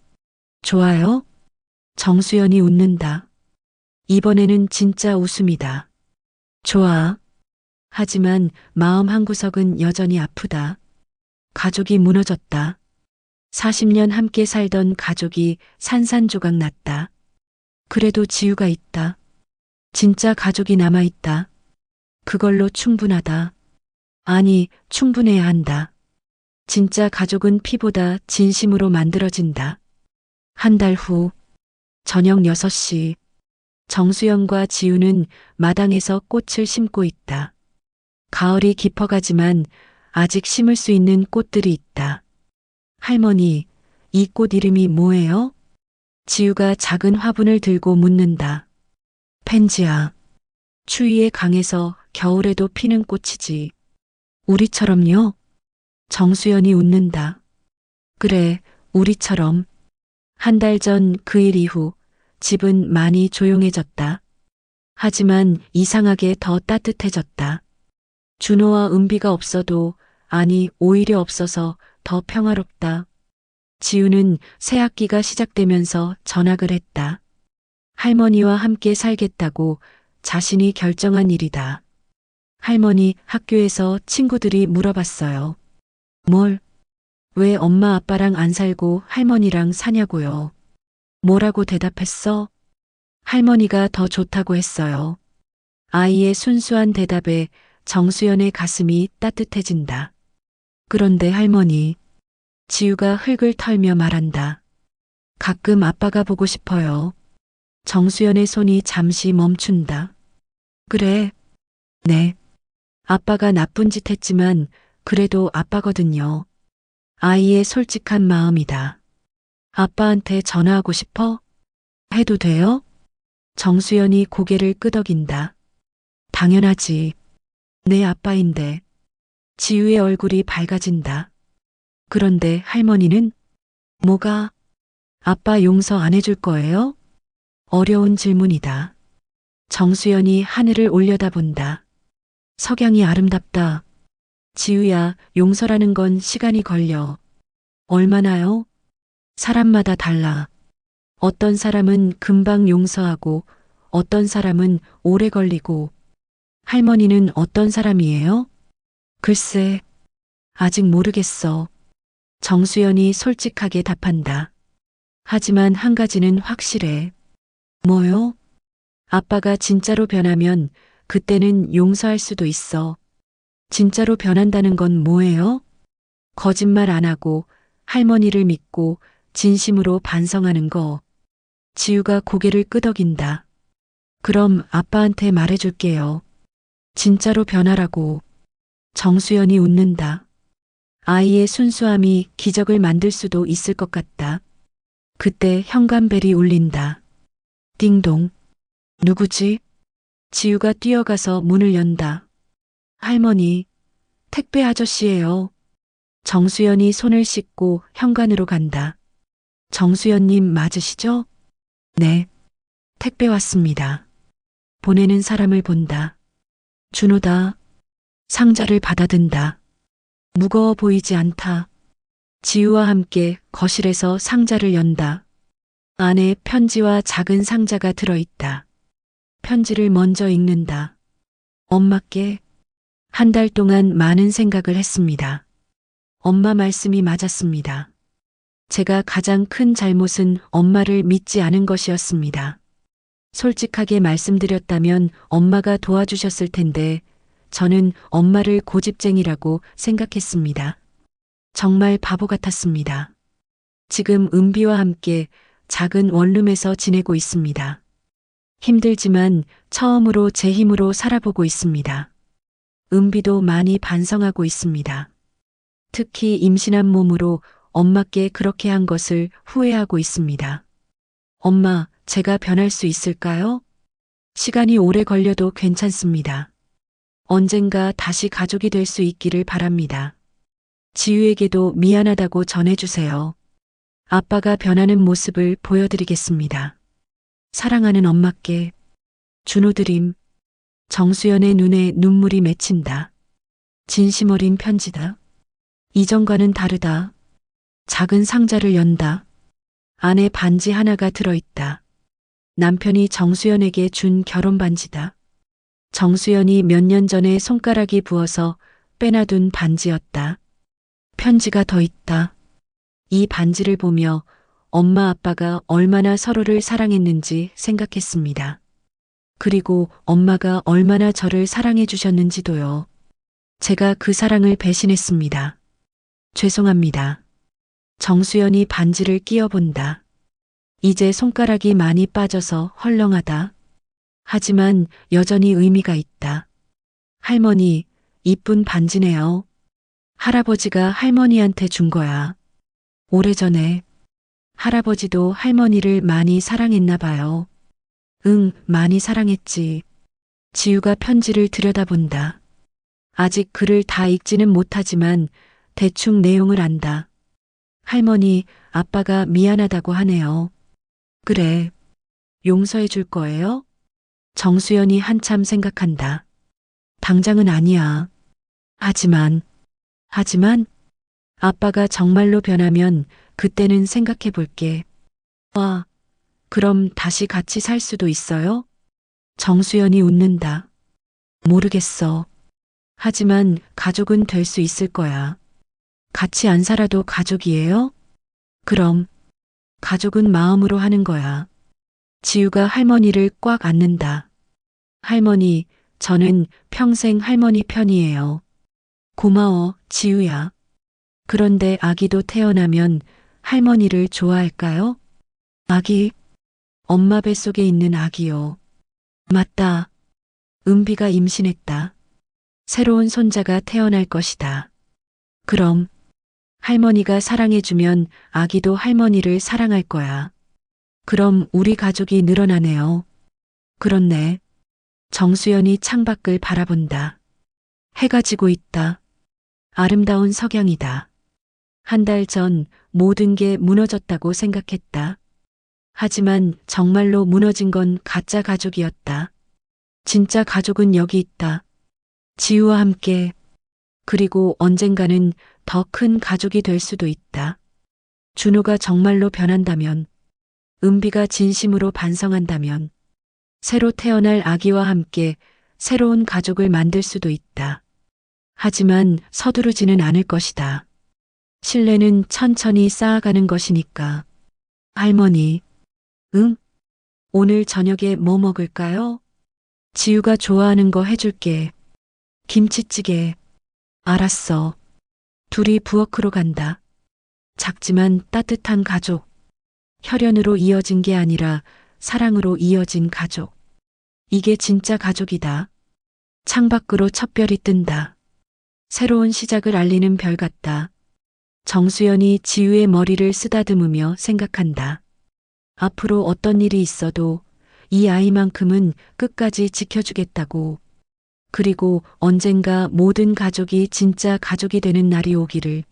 좋아요? 정수연이 웃는다. 이번에는 진짜 웃음이다. 좋아. 하지만 마음 한구석은 여전히 아프다. 가족이 무너졌다. 40년 함께 살던 가족이 산산조각 났다. 그래도 지우가 있다. 진짜 가족이 남아있다. 그걸로 충분하다. 아니, 충분해야 한다. 진짜 가족은 피보다 진심으로 만들어진다. 한 달 후, 저녁 6시, 정수연과 지우는 마당에서 꽃을 심고 있다. 가을이 깊어가지만 아직 심을 수 있는 꽃들이 있다. 할머니, 이 꽃 이름이 뭐예요? 지우가 작은 화분을 들고 묻는다. 펜지야. 추위에 강해서 겨울에도 피는 꽃이지. 우리처럼요? 정수연이 웃는다. 그래, 우리처럼. 한 달 전 그 일 이후 집은 많이 조용해졌다. 하지만 이상하게 더 따뜻해졌다. 준호와 은비가 없어도, 아니, 오히려 없어서 더 평화롭다. 지우는 새 학기가 시작되면서 전학을 했다. 할머니와 함께 살겠다고 자신이 결정한 일이다. 할머니 학교에서 친구들이 물어봤어요. 뭘? 왜 엄마 아빠랑 안 살고 할머니랑 사냐고요. 뭐라고 대답했어? 할머니가 더 좋다고 했어요. 아이의 순수한 대답에 정수연의 가슴이 따뜻해진다. 그런데 할머니, 지우가 흙을 털며 말한다. 가끔 아빠가 보고 싶어요. 정수연의 손이 잠시 멈춘다. 그래, 네. 아빠가 나쁜 짓 했지만 그래도 아빠거든요. 아이의 솔직한 마음이다. 아빠한테 전화하고 싶어? 해도 돼요? 정수연이 고개를 끄덕인다. 당연하지. 내 아빠인데. 지우의 얼굴이 밝아진다. 그런데 할머니는? 뭐가? 아빠 용서 안 해줄 거예요? 어려운 질문이다. 정수연이 하늘을 올려다본다. 석양이 아름답다. 지우야, 용서라는 건 시간이 걸려. 얼마나요? 사람마다 달라. 어떤 사람은 금방 용서하고 어떤 사람은 오래 걸리고. 할머니는 어떤 사람이에요? 글쎄, 아직 모르겠어. 정수연이 솔직하게 답한다. 하지만 한 가지는 확실해. 뭐요? 아빠가 진짜로 변하면 그때는 용서할 수도 있어. 진짜로 변한다는 건 뭐예요? 거짓말 안 하고 할머니를 믿고 진심으로 반성하는 거. 지우가 고개를 끄덕인다. 그럼 아빠한테 말해줄게요. 진짜로 변하라고. 정수연이 웃는다. 아이의 순수함이 기적을 만들 수도 있을 것 같다. 그때 현관벨이 울린다. 띵동. 누구지? 지우가 뛰어가서 문을 연다. 할머니, 택배 아저씨예요. 정수연이 손을 씻고 현관으로 간다. 정수연님 맞으시죠? 네. 택배 왔습니다. 보내는 사람을 본다. 준호다. 상자를 받아든다. 무거워 보이지 않다. 지우와 함께 거실에서 상자를 연다. 안에 편지와 작은 상자가 들어있다. 편지를 먼저 읽는다. 엄마께 한 달 동안 많은 생각을 했습니다. 엄마 말씀이 맞았습니다. 제가 가장 큰 잘못은 엄마를 믿지 않은 것이었습니다. 솔직하게 말씀드렸다면 엄마가 도와주셨을 텐데 저는 엄마를 고집쟁이라고 생각했습니다. 정말 바보 같았습니다. 지금 은비와 함께 작은 원룸에서 지내고 있습니다. 힘들지만 처음으로 제 힘으로 살아보고 있습니다. 은비도 많이 반성하고 있습니다. 특히 임신한 몸으로 엄마께 그렇게 한 것을 후회하고 있습니다. 엄마, 제가 변할 수 있을까요? 시간이 오래 걸려도 괜찮습니다. 언젠가 다시 가족이 될 수 있기를 바랍니다. 지유에게도 미안하다고 전해주세요. 아빠가 변하는 모습을 보여드리겠습니다. 사랑하는 엄마께. 준호드림. 정수연의 눈에 눈물이 맺힌다. 진심 어린 편지다. 이전과는 다르다. 작은 상자를 연다. 안에 반지 하나가 들어있다. 남편이 정수연에게 준 결혼 반지다. 정수연이 몇 년 전에 손가락이 부어서 빼놔둔 반지였다. 편지가 더 있다. 이 반지를 보며 엄마 아빠가 얼마나 서로를 사랑했는지 생각했습니다. 그리고 엄마가 얼마나 저를 사랑해 주셨는지도요. 제가 그 사랑을 배신했습니다. 죄송합니다. 정수연이 반지를 끼워본다. 이제 손가락이 많이 빠져서 헐렁하다. 하지만 여전히 의미가 있다. 할머니, 이쁜 반지네요. 할아버지가 할머니한테 준 거야. 오래전에. 할아버지도 할머니를 많이 사랑했나 봐요. 응, 많이 사랑했지. 지우가 편지를 들여다본다. 아직 글을 다 읽지는 못하지만 대충 내용을 안다. 할머니, 아빠가 미안하다고 하네요. 그래. 용서해 줄 거예요? 정수연이 한참 생각한다. 당장은 아니야. 하지만, 아빠가 정말로 변하면 그때는 생각해 볼게. 와, 그럼 다시 같이 살 수도 있어요? 정수연이 웃는다. 모르겠어. 하지만 가족은 될 수 있을 거야. 같이 안 살아도 가족이에요? 그럼, 가족은 마음으로 하는 거야. 지우가 할머니를 꽉 안는다. 할머니, 저는 평생 할머니 편이에요. 고마워, 지우야. 그런데 아기도 태어나면 할머니를 좋아할까요? 아기, 엄마 뱃속에 있는 아기요. 맞다. 은비가 임신했다. 새로운 손자가 태어날 것이다. 그럼 할머니가 사랑해주면 아기도 할머니를 사랑할 거야. 그럼 우리 가족이 늘어나네요. 그렇네. 정수연이 창밖을 바라본다. 해가 지고 있다. 아름다운 석양이다. 한 달 전 모든 게 무너졌다고 생각했다. 하지만 정말로 무너진 건 가짜 가족이었다. 진짜 가족은 여기 있다. 지우와 함께, 그리고 언젠가는 더 큰 가족이 될 수도 있다. 준호가 정말로 변한다면, 은비가 진심으로 반성한다면, 새로 태어날 아기와 함께 새로운 가족을 만들 수도 있다. 하지만 서두르지는 않을 것이다. 신뢰는 천천히 쌓아가는 것이니까. 할머니, 응? 오늘 저녁에 뭐 먹을까요? 지우가 좋아하는 거 해줄게. 김치찌개. 알았어. 둘이 부엌으로 간다. 작지만 따뜻한 가족. 혈연으로 이어진 게 아니라 사랑으로 이어진 가족. 이게 진짜 가족이다. 창밖으로 첫별이 뜬다. 새로운 시작을 알리는 별 같다. 정수연이 지우의 머리를 쓰다듬으며 생각한다. 앞으로 어떤 일이 있어도 이 아이만큼은 끝까지 지켜주겠다고. 그리고 언젠가 모든 가족이 진짜 가족이 되는 날이 오기를.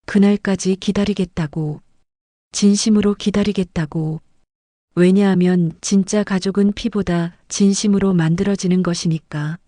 그날까지 기다리겠다고. 진심으로 기다리겠다고. 왜냐하면 진짜 가족은 피보다 진심으로 만들어지는 것이니까.